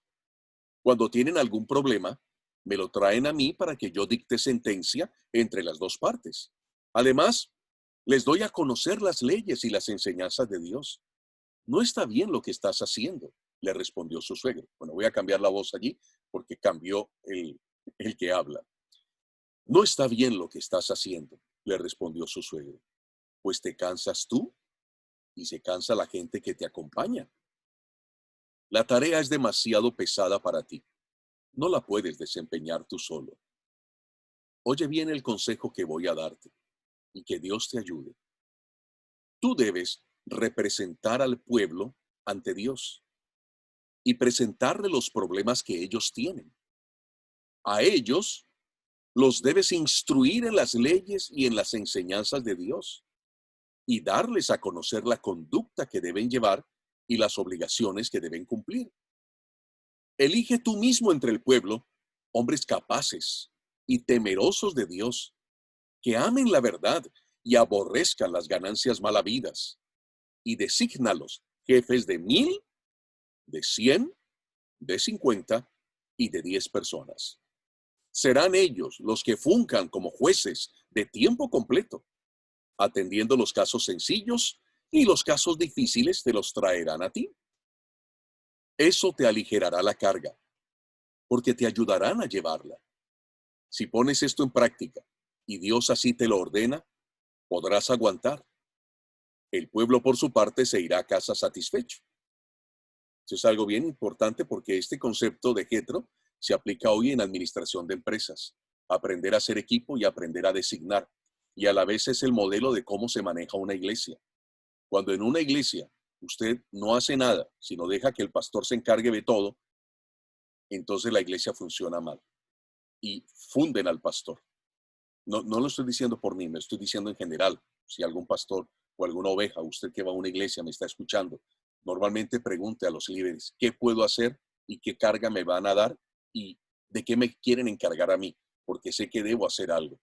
Cuando tienen algún problema, me lo traen a mí para que yo dicte sentencia entre las dos partes. Además, les doy a conocer las leyes y las enseñanzas de Dios. No está bien lo que estás haciendo, le respondió su suegro. Bueno, voy a cambiar la voz allí porque cambió el que habla. No está bien lo que estás haciendo, le respondió su suegro. Pues te cansas tú y se cansa la gente que te acompaña. La tarea es demasiado pesada para ti. No la puedes desempeñar tú solo. Oye bien el consejo que voy a darte y que Dios te ayude. Tú debes representar al pueblo ante Dios y presentarle los problemas que ellos tienen. A ellos los debes instruir en las leyes y en las enseñanzas de Dios y darles a conocer la conducta que deben llevar y las obligaciones que deben cumplir. Elige tú mismo entre el pueblo hombres capaces y temerosos de Dios, que amen la verdad y aborrezcan las ganancias mal habidas, y desígnalos jefes de 1,000, de 100, de 50 y de 10 personas. Serán ellos los que funcan como jueces de tiempo completo, atendiendo los casos sencillos, y los casos difíciles te los traerán a ti. Eso te aligerará la carga, porque te ayudarán a llevarla. Si pones esto en práctica y Dios así te lo ordena, podrás aguantar. El pueblo por su parte se irá a casa satisfecho. Eso es algo bien importante porque este concepto de Jetro se aplica hoy en administración de empresas. Aprender a hacer equipo y aprender a designar. Y a la vez es el modelo de cómo se maneja una iglesia. Cuando en una iglesia usted no hace nada, sino deja que el pastor se encargue de todo, entonces la iglesia funciona mal y funden al pastor. No lo estoy diciendo por mí, me estoy diciendo en general. Si algún pastor o alguna oveja, usted que va a una iglesia me está escuchando, normalmente pregunte a los líderes, ¿qué puedo hacer y qué carga me van a dar y de qué me quieren encargar a mí, porque sé que debo hacer algo.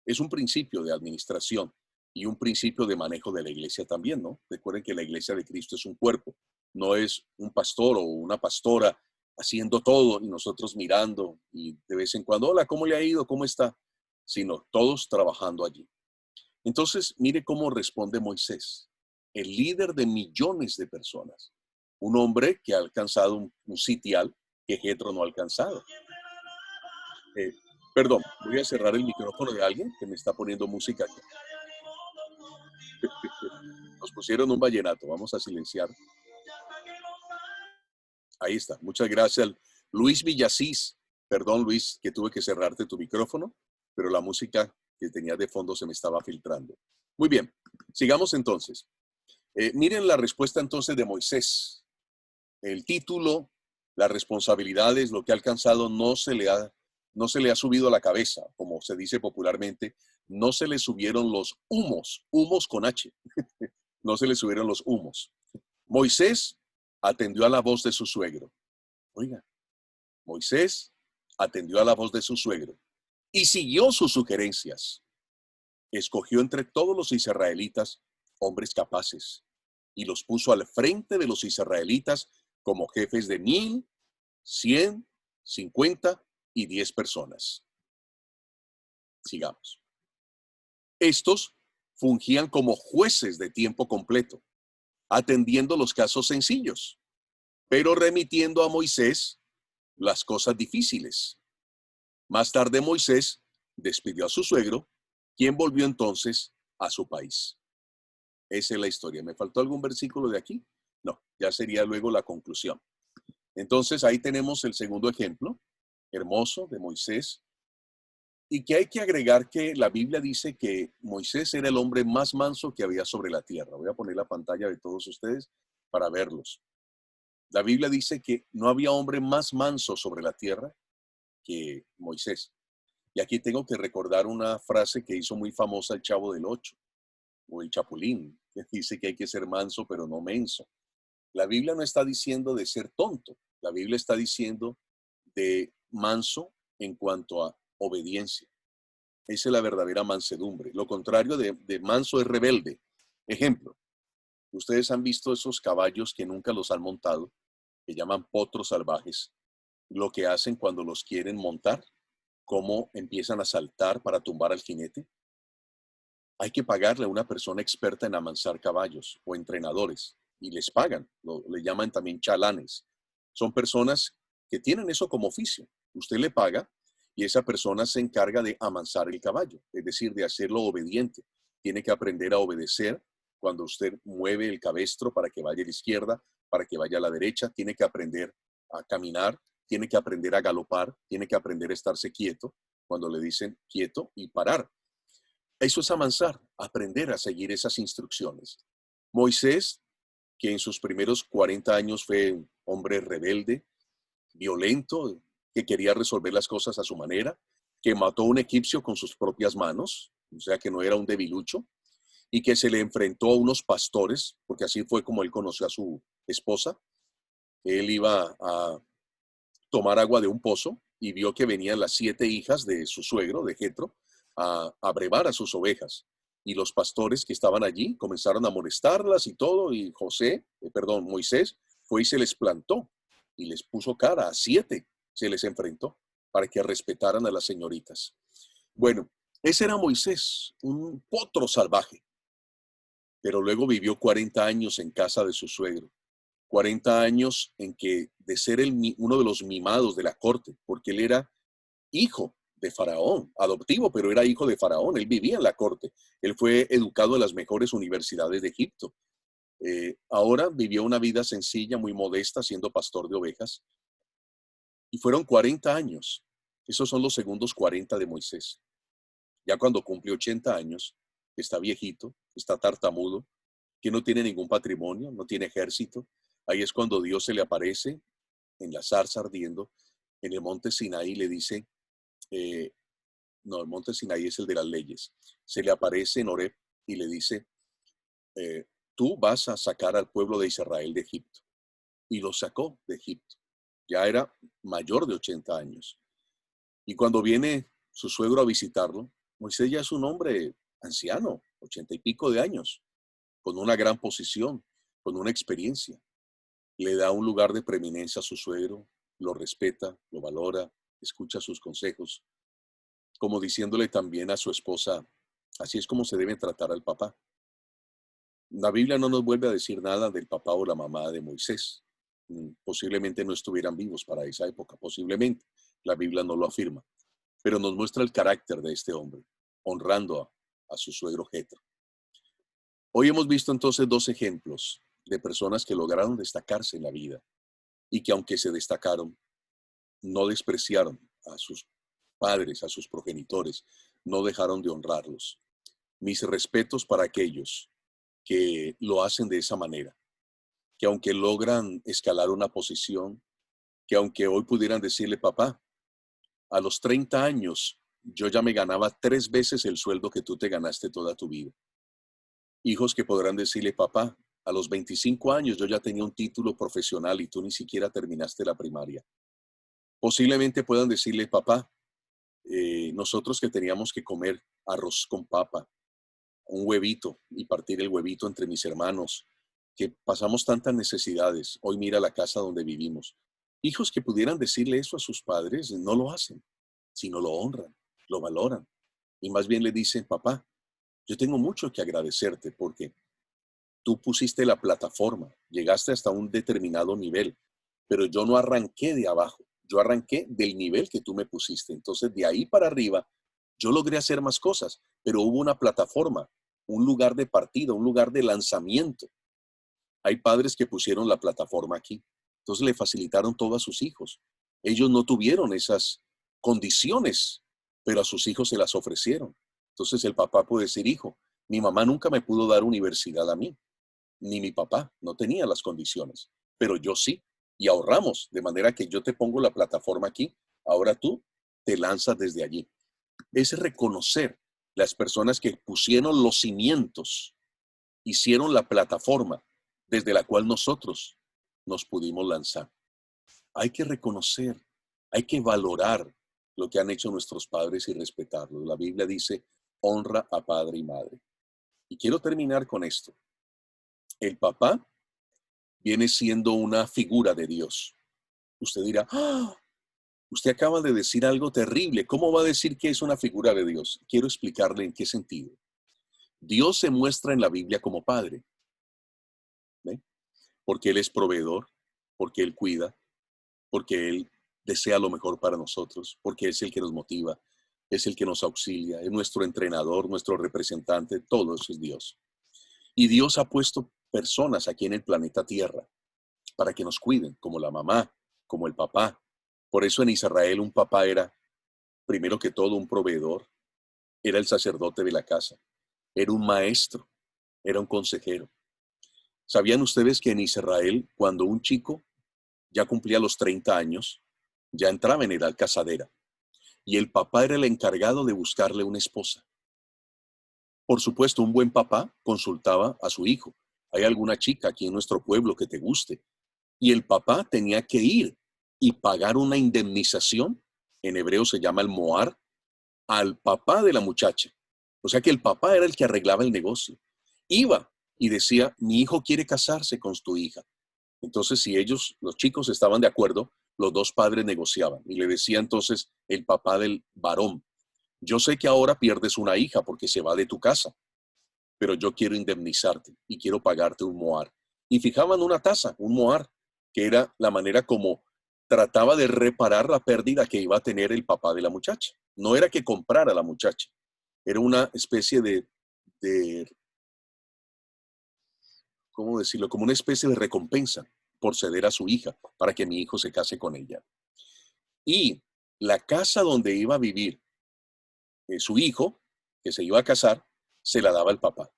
Es un principio de administración y un principio de manejo de la iglesia también, ¿no? Recuerden que la iglesia de Cristo es un cuerpo, no es un pastor o una pastora haciendo todo y nosotros mirando y de vez en cuando, hola, ¿cómo le ha ido? ¿Cómo está? Sino todos trabajando allí. Entonces, mire cómo responde Moisés, el líder de millones de personas, un hombre que ha alcanzado un sitial que Jetro no ha alcanzado. Eh, Perdón, voy a cerrar el micrófono de alguien que me está poniendo música aquí. Nos pusieron un vallenato, vamos a silenciar. Ahí está, muchas gracias. Luis Villasís, perdón Luis, que tuve que cerrarte tu micrófono, pero la música que tenía de fondo se me estaba filtrando. Muy bien, sigamos entonces. Miren la respuesta entonces de Moisés. El título, las responsabilidades, lo que ha alcanzado no se le ha subido a la cabeza, como se dice popularmente, no se le subieron los humos, humos con H, no se le subieron los humos. Moisés atendió a la voz de su suegro. Oiga, Moisés atendió a la voz de su suegro y siguió sus sugerencias. Escogió entre todos los israelitas hombres capaces y los puso al frente de los israelitas como jefes de 1,000, 100, 50 y 10 personas. Sigamos. Estos fungían como jueces de tiempo completo, atendiendo los casos sencillos, pero remitiendo a Moisés las cosas difíciles. Más tarde Moisés despidió a su suegro, quien volvió entonces a su país. Esa es la historia. ¿Me faltó algún versículo de aquí? No, ya sería luego la conclusión. Entonces ahí tenemos el segundo ejemplo, hermoso, de Moisés, y que hay que agregar que la Biblia dice que Moisés era el hombre más manso que había sobre la tierra. Voy a poner la pantalla de todos ustedes para verlos. La Biblia dice que no había hombre más manso sobre la tierra que Moisés. Y aquí tengo que recordar una frase que hizo muy famosa el Chavo del Ocho, o el Chapulín, que dice que hay que ser manso pero no menso. La Biblia no está diciendo de ser tonto, la Biblia está diciendo de manso en cuanto a obediencia. Esa es la verdadera mansedumbre. Lo contrario de manso es rebelde. Ejemplo, ustedes han visto esos caballos que nunca los han montado, que llaman potros salvajes, lo que hacen cuando los quieren montar, cómo empiezan a saltar para tumbar al jinete. Hay que pagarle a una persona experta en amansar caballos o entrenadores y les pagan, le llaman también chalanes. Son personas que tienen eso como oficio. Usted le paga y esa persona se encarga de amansar el caballo, es decir, de hacerlo obediente. Tiene que aprender a obedecer cuando usted mueve el cabestro para que vaya a la izquierda, para que vaya a la derecha. Tiene que aprender a caminar, tiene que aprender a galopar, tiene que aprender a estarse quieto cuando le dicen quieto y parar. Eso es amansar, aprender a seguir esas instrucciones. Moisés, que en sus primeros 40 años fue un hombre rebelde, violento, que quería resolver las cosas a su manera, que mató a un egipcio con sus propias manos, o sea que no era un debilucho, y que se le enfrentó a unos pastores, porque así fue como él conoció a su esposa. Él iba a tomar agua de un pozo y vio que venían las 7 hijas de su suegro, de Jetro, a brevar a sus ovejas. Y los pastores que estaban allí comenzaron a molestarlas y todo, y Moisés fue y se les plantó y les puso cara a 7, se les enfrentó para que respetaran a las señoritas. Bueno, ese era Moisés, un potro salvaje, pero luego vivió 40 años en casa de su suegro. 40 años en que de ser uno de los mimados de la corte, porque él era hijo de Faraón, adoptivo, pero era hijo de Faraón, él vivía en la corte, él fue educado en las mejores universidades de Egipto. Ahora vivió una vida sencilla, muy modesta, siendo pastor de ovejas, y fueron 40 años. Esos son los segundos 40 de Moisés. Ya cuando cumple 80 años, está viejito, está tartamudo, que no tiene ningún patrimonio, no tiene ejército. Ahí es cuando Dios se le aparece en la zarza ardiendo, en el monte Sinaí le dice, no, el monte Sinaí es el de las leyes. Se le aparece en Horeb y le dice, tú vas a sacar al pueblo de Israel de Egipto. Y lo sacó de Egipto. ya era mayor de 80 años. Y cuando viene su suegro a visitarlo, Moisés ya es un hombre anciano, 80 y pico de años, con una gran posición, con una experiencia. Le da un lugar de preeminencia a su suegro, lo respeta, lo valora, escucha sus consejos, como diciéndole también a su esposa, así es como se debe tratar al papá. La Biblia no nos vuelve a decir nada del papá o la mamá de Moisés. Posiblemente no estuvieran vivos para esa época, posiblemente. La Biblia no lo afirma, pero nos muestra el carácter de este hombre, honrando a su suegro Jetro. Hoy hemos visto entonces dos ejemplos de personas que lograron destacarse en la vida y que aunque se destacaron, no despreciaron a sus padres, a sus progenitores, no dejaron de honrarlos. Mis respetos para aquellos que lo hacen de esa manera, que aunque logran escalar una posición, que aunque hoy pudieran decirle, papá, a los 30 años yo ya me ganaba 3 veces el sueldo que tú te ganaste toda tu vida. Hijos que podrán decirle, papá, a los 25 años yo ya tenía un título profesional y tú ni siquiera terminaste la primaria. Posiblemente puedan decirle, papá, nosotros que teníamos que comer arroz con papa, un huevito y partir el huevito entre mis hermanos, que pasamos tantas necesidades, hoy mira la casa donde vivimos. Hijos que pudieran decirle eso a sus padres, no lo hacen, sino lo honran, lo valoran. Y más bien le dicen, papá, yo tengo mucho que agradecerte porque tú pusiste la plataforma, llegaste hasta un determinado nivel, pero yo no arranqué de abajo, yo arranqué del nivel que tú me pusiste. Entonces, de ahí para arriba, yo logré hacer más cosas, pero hubo una plataforma, un lugar de partida, un lugar de lanzamiento. Hay padres que pusieron la plataforma aquí, entonces le facilitaron todo a sus hijos. Ellos no tuvieron esas condiciones, pero a sus hijos se las ofrecieron. Entonces el papá puede decir, hijo, mi mamá nunca me pudo dar universidad a mí, ni mi papá, no tenía las condiciones, pero yo sí, y ahorramos, de manera que yo te pongo la plataforma aquí, ahora tú te lanzas desde allí. Es reconocer las personas que pusieron los cimientos, hicieron la plataforma desde la cual nosotros nos pudimos lanzar. Hay que reconocer, hay que valorar lo que han hecho nuestros padres y respetarlos. La Biblia dice, honra a padre y madre. Y quiero terminar con esto. El papá viene siendo una figura de Dios. Usted dirá, ¡ah! Usted acaba de decir algo terrible. ¿Cómo va a decir que es una figura de Dios? Quiero explicarle en qué sentido. Dios se muestra en la Biblia como padre, ¿ve? Porque Él es proveedor, porque Él cuida, porque Él desea lo mejor para nosotros, porque es el que nos motiva, es el que nos auxilia, es nuestro entrenador, nuestro representante, todo eso es Dios. Y Dios ha puesto personas aquí en el planeta Tierra para que nos cuiden, como la mamá, como el papá. Por eso en Israel un papá era, primero que todo, un proveedor, era el sacerdote de la casa, era un maestro, era un consejero. ¿Sabían ustedes que en Israel, cuando un chico ya cumplía los 30 años, ya entraba en edad casadera? Y el papá era el encargado de buscarle una esposa. Por supuesto, un buen papá consultaba a su hijo. ¿Hay alguna chica aquí en nuestro pueblo que te guste? Y el papá tenía que ir y pagar una indemnización, en hebreo se llama el moar, al papá de la muchacha. O sea que el papá era el que arreglaba el negocio. Iba y decía, mi hijo quiere casarse con tu hija. Entonces, si ellos, los chicos, estaban de acuerdo, los dos padres negociaban. Y le decía entonces el papá del varón, yo sé que ahora pierdes una hija porque se va de tu casa, pero yo quiero indemnizarte y quiero pagarte un moar. Y fijaban una tasa, un moar, que era la manera como trataba de reparar la pérdida que iba a tener el papá de la muchacha. No era que comprara a la muchacha, era una especie de, ¿cómo decirlo? Como una especie de recompensa por ceder a su hija para que mi hijo se case con ella. Y la casa donde iba a vivir su hijo, que se iba a casar, se la daba el papá.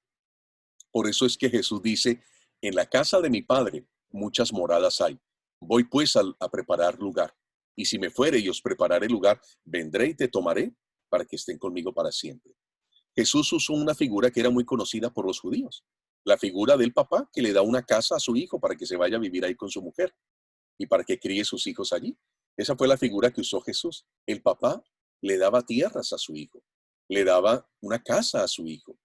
Por eso es que Jesús dice, en la casa de mi Padre muchas moradas hay. Voy pues a preparar lugar. Y si me fuere y os prepararé lugar, vendré y te tomaré para que estén conmigo para siempre. Jesús usó una figura que era muy conocida por los judíos. La figura del papá que le da una casa a su hijo para que se vaya a vivir ahí con su mujer. y para que críe sus hijos allí. Esa fue la figura que usó Jesús. El papá le daba tierras a su hijo, le daba una casa a su hijo.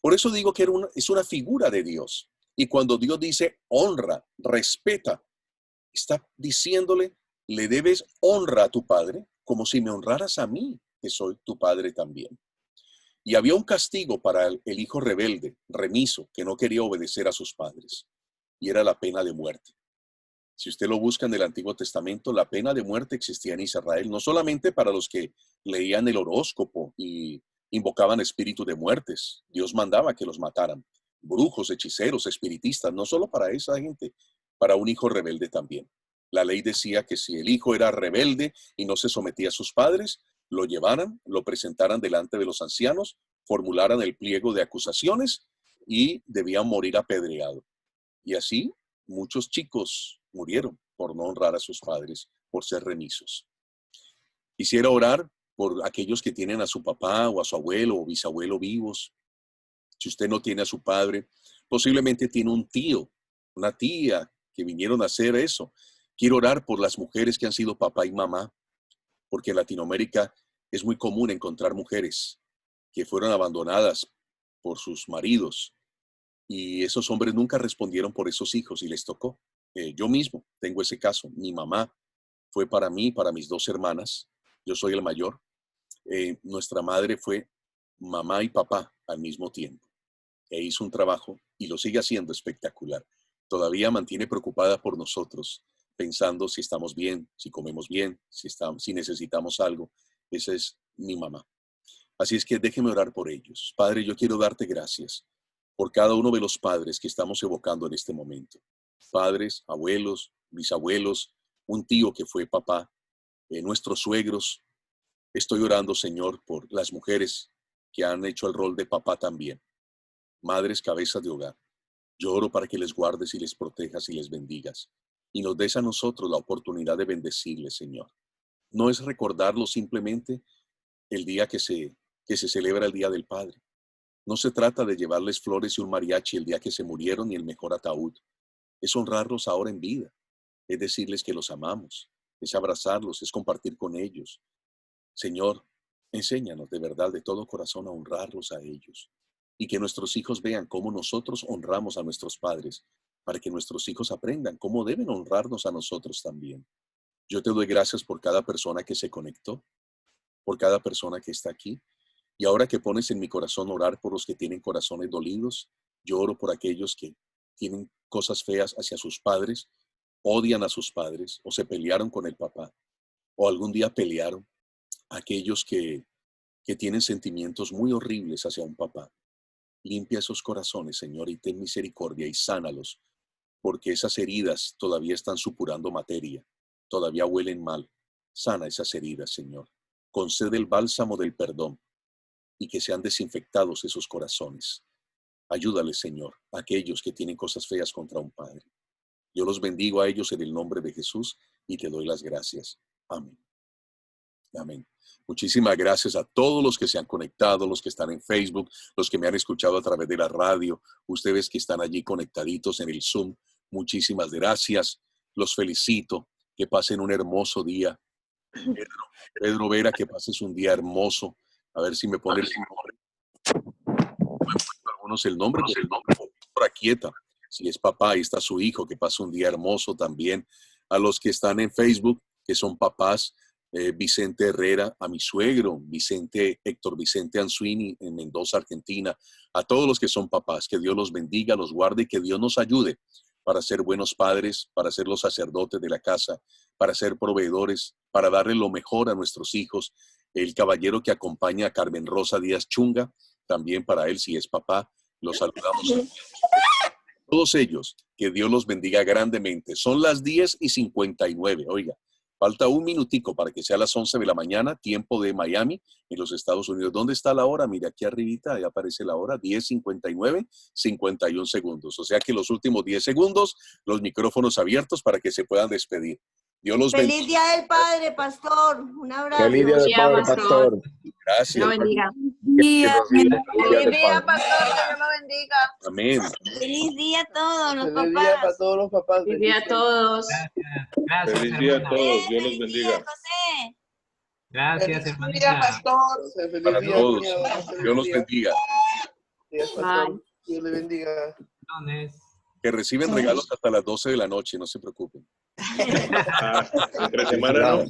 Por eso digo que es una figura de Dios. Y cuando Dios dice honra, respeta, está diciéndole, le debes honra a tu padre como si me honraras a mí, que soy tu padre también. Y había un castigo para el hijo rebelde, remiso, que no quería obedecer a sus padres. Y era la pena de muerte. Si usted lo busca en el Antiguo Testamento, la pena de muerte existía en Israel, no solamente para los que leían el horóscopo y invocaban espíritus de muertes. Dios mandaba que los mataran. Brujos, hechiceros, espiritistas, no solo para esa gente, para un hijo rebelde también. La ley decía que si el hijo era rebelde y no se sometía a sus padres, lo llevaran, lo presentaran delante de los ancianos, formularan el pliego de acusaciones y debían morir apedreado. Y así muchos chicos murieron por no honrar a sus padres, por ser remisos. Quisiera orar por aquellos que tienen a su papá o a su abuelo o bisabuelo vivos. Si usted no tiene a su padre, posiblemente tiene un tío, una tía que vinieron a hacer eso. Quiero orar por las mujeres que han sido papá y mamá, porque en Latinoamérica es muy común encontrar mujeres que fueron abandonadas por sus maridos y esos hombres nunca respondieron por esos hijos y les tocó. Yo mismo tengo ese caso. Mi mamá fue para mí, para mis dos hermanas. Yo soy el mayor. Nuestra madre fue mamá y papá al mismo tiempo. E hizo un trabajo y lo sigue haciendo espectacular. Todavía mantiene preocupada por nosotros, pensando si estamos bien, si comemos bien, si necesitamos algo. Esa es mi mamá. Así es que déjeme orar por ellos. Padre, yo quiero darte gracias por cada uno de los padres que estamos evocando en este momento. Padres, abuelos, bisabuelos, un tío que fue papá, nuestros suegros. Estoy orando, Señor, por las mujeres que han hecho el rol de papá también. Madres, cabezas de hogar. Yo oro para que les guardes y les protejas y les bendigas. Y nos des a nosotros la oportunidad de bendecirles, Señor. No es recordarlo simplemente el día que se celebra el Día del Padre. No se trata de llevarles flores y un mariachi el día que se murieron y el mejor ataúd. Es honrarlos ahora en vida. Es decirles que los amamos. Es abrazarlos, es compartir con ellos. Señor, enséñanos de verdad, de todo corazón, a honrarlos a ellos. Y que nuestros hijos vean cómo nosotros honramos a nuestros padres, para que nuestros hijos aprendan cómo deben honrarnos a nosotros también. Yo te doy gracias por cada persona que se conectó, por cada persona que está aquí. Y ahora que pones en mi corazón orar por los que tienen corazones dolidos, yo oro por aquellos que tienen cosas feas hacia sus padres, odian a sus padres o se pelearon con el papá o algún día pelearon. Aquellos que tienen sentimientos muy horribles hacia un papá. Limpia esos corazones, Señor, y ten misericordia y sánalos, porque esas heridas todavía están supurando materia, todavía huelen mal. Sana esas heridas, Señor. Concede el bálsamo del perdón y que sean desinfectados esos corazones. Ayúdales, Señor, a aquellos que tienen cosas feas contra un padre. Yo los bendigo a ellos en el nombre de Jesús y te doy las gracias. Amén. Amén. Muchísimas gracias a todos los que se han conectado, los que están en Facebook, los que me han escuchado a través de la radio, ustedes que están allí conectaditos en el Zoom. Muchísimas gracias. Los felicito. Que pasen un hermoso día. Pedro Vera, que pases un día hermoso. A ver si me pone algunos el nombre, por quieta. Si es papá, ahí está su hijo, que pase un día hermoso también. A los que están en Facebook, que son papás, Vicente Herrera, a mi suegro, Héctor Vicente Anzuini en Mendoza, Argentina, a todos los que son papás, que Dios los bendiga, los guarde y que Dios nos ayude para ser buenos padres, para ser los sacerdotes de la casa, para ser proveedores, para darle lo mejor a nuestros hijos. El caballero que acompaña a Carmen Rosa Díaz Chunga, también para él, si es papá, los saludamos. Todos ellos, que Dios los bendiga grandemente. Son las 10:59, oiga. Falta un minutico para que sea las 11 de la mañana, tiempo de Miami, en los Estados Unidos. ¿Dónde está la hora? Mira, aquí arribita, ahí aparece la hora, 10:59, 51 segundos. O sea que los últimos 10 segundos, los micrófonos abiertos para que se puedan despedir. Dios los bendiga. Feliz Día del Padre, pastor. Un abrazo. Feliz Día del Padre, pastor. Gracias. Dios bendiga. día. reciben alegría Feliz de día, padre. pastor, que Dios lo bendiga. Amén. Feliz día a todos los Feliz día para papás. todos los papás. Feliz día a bendiciones. todos. Gracias, Feliz día a hermana. todos. Dios los Feliz día, bendiga. José. Gracias, Feliz día, hermanita. pastor. Feliz Para día, todos. cuñado. Feliz Dios los día. bendiga. Días, pastor. Dios le bendiga. Bendiciones. Que reciben regalos hasta las 12 de la noche, no se preocupen. Entre semana no.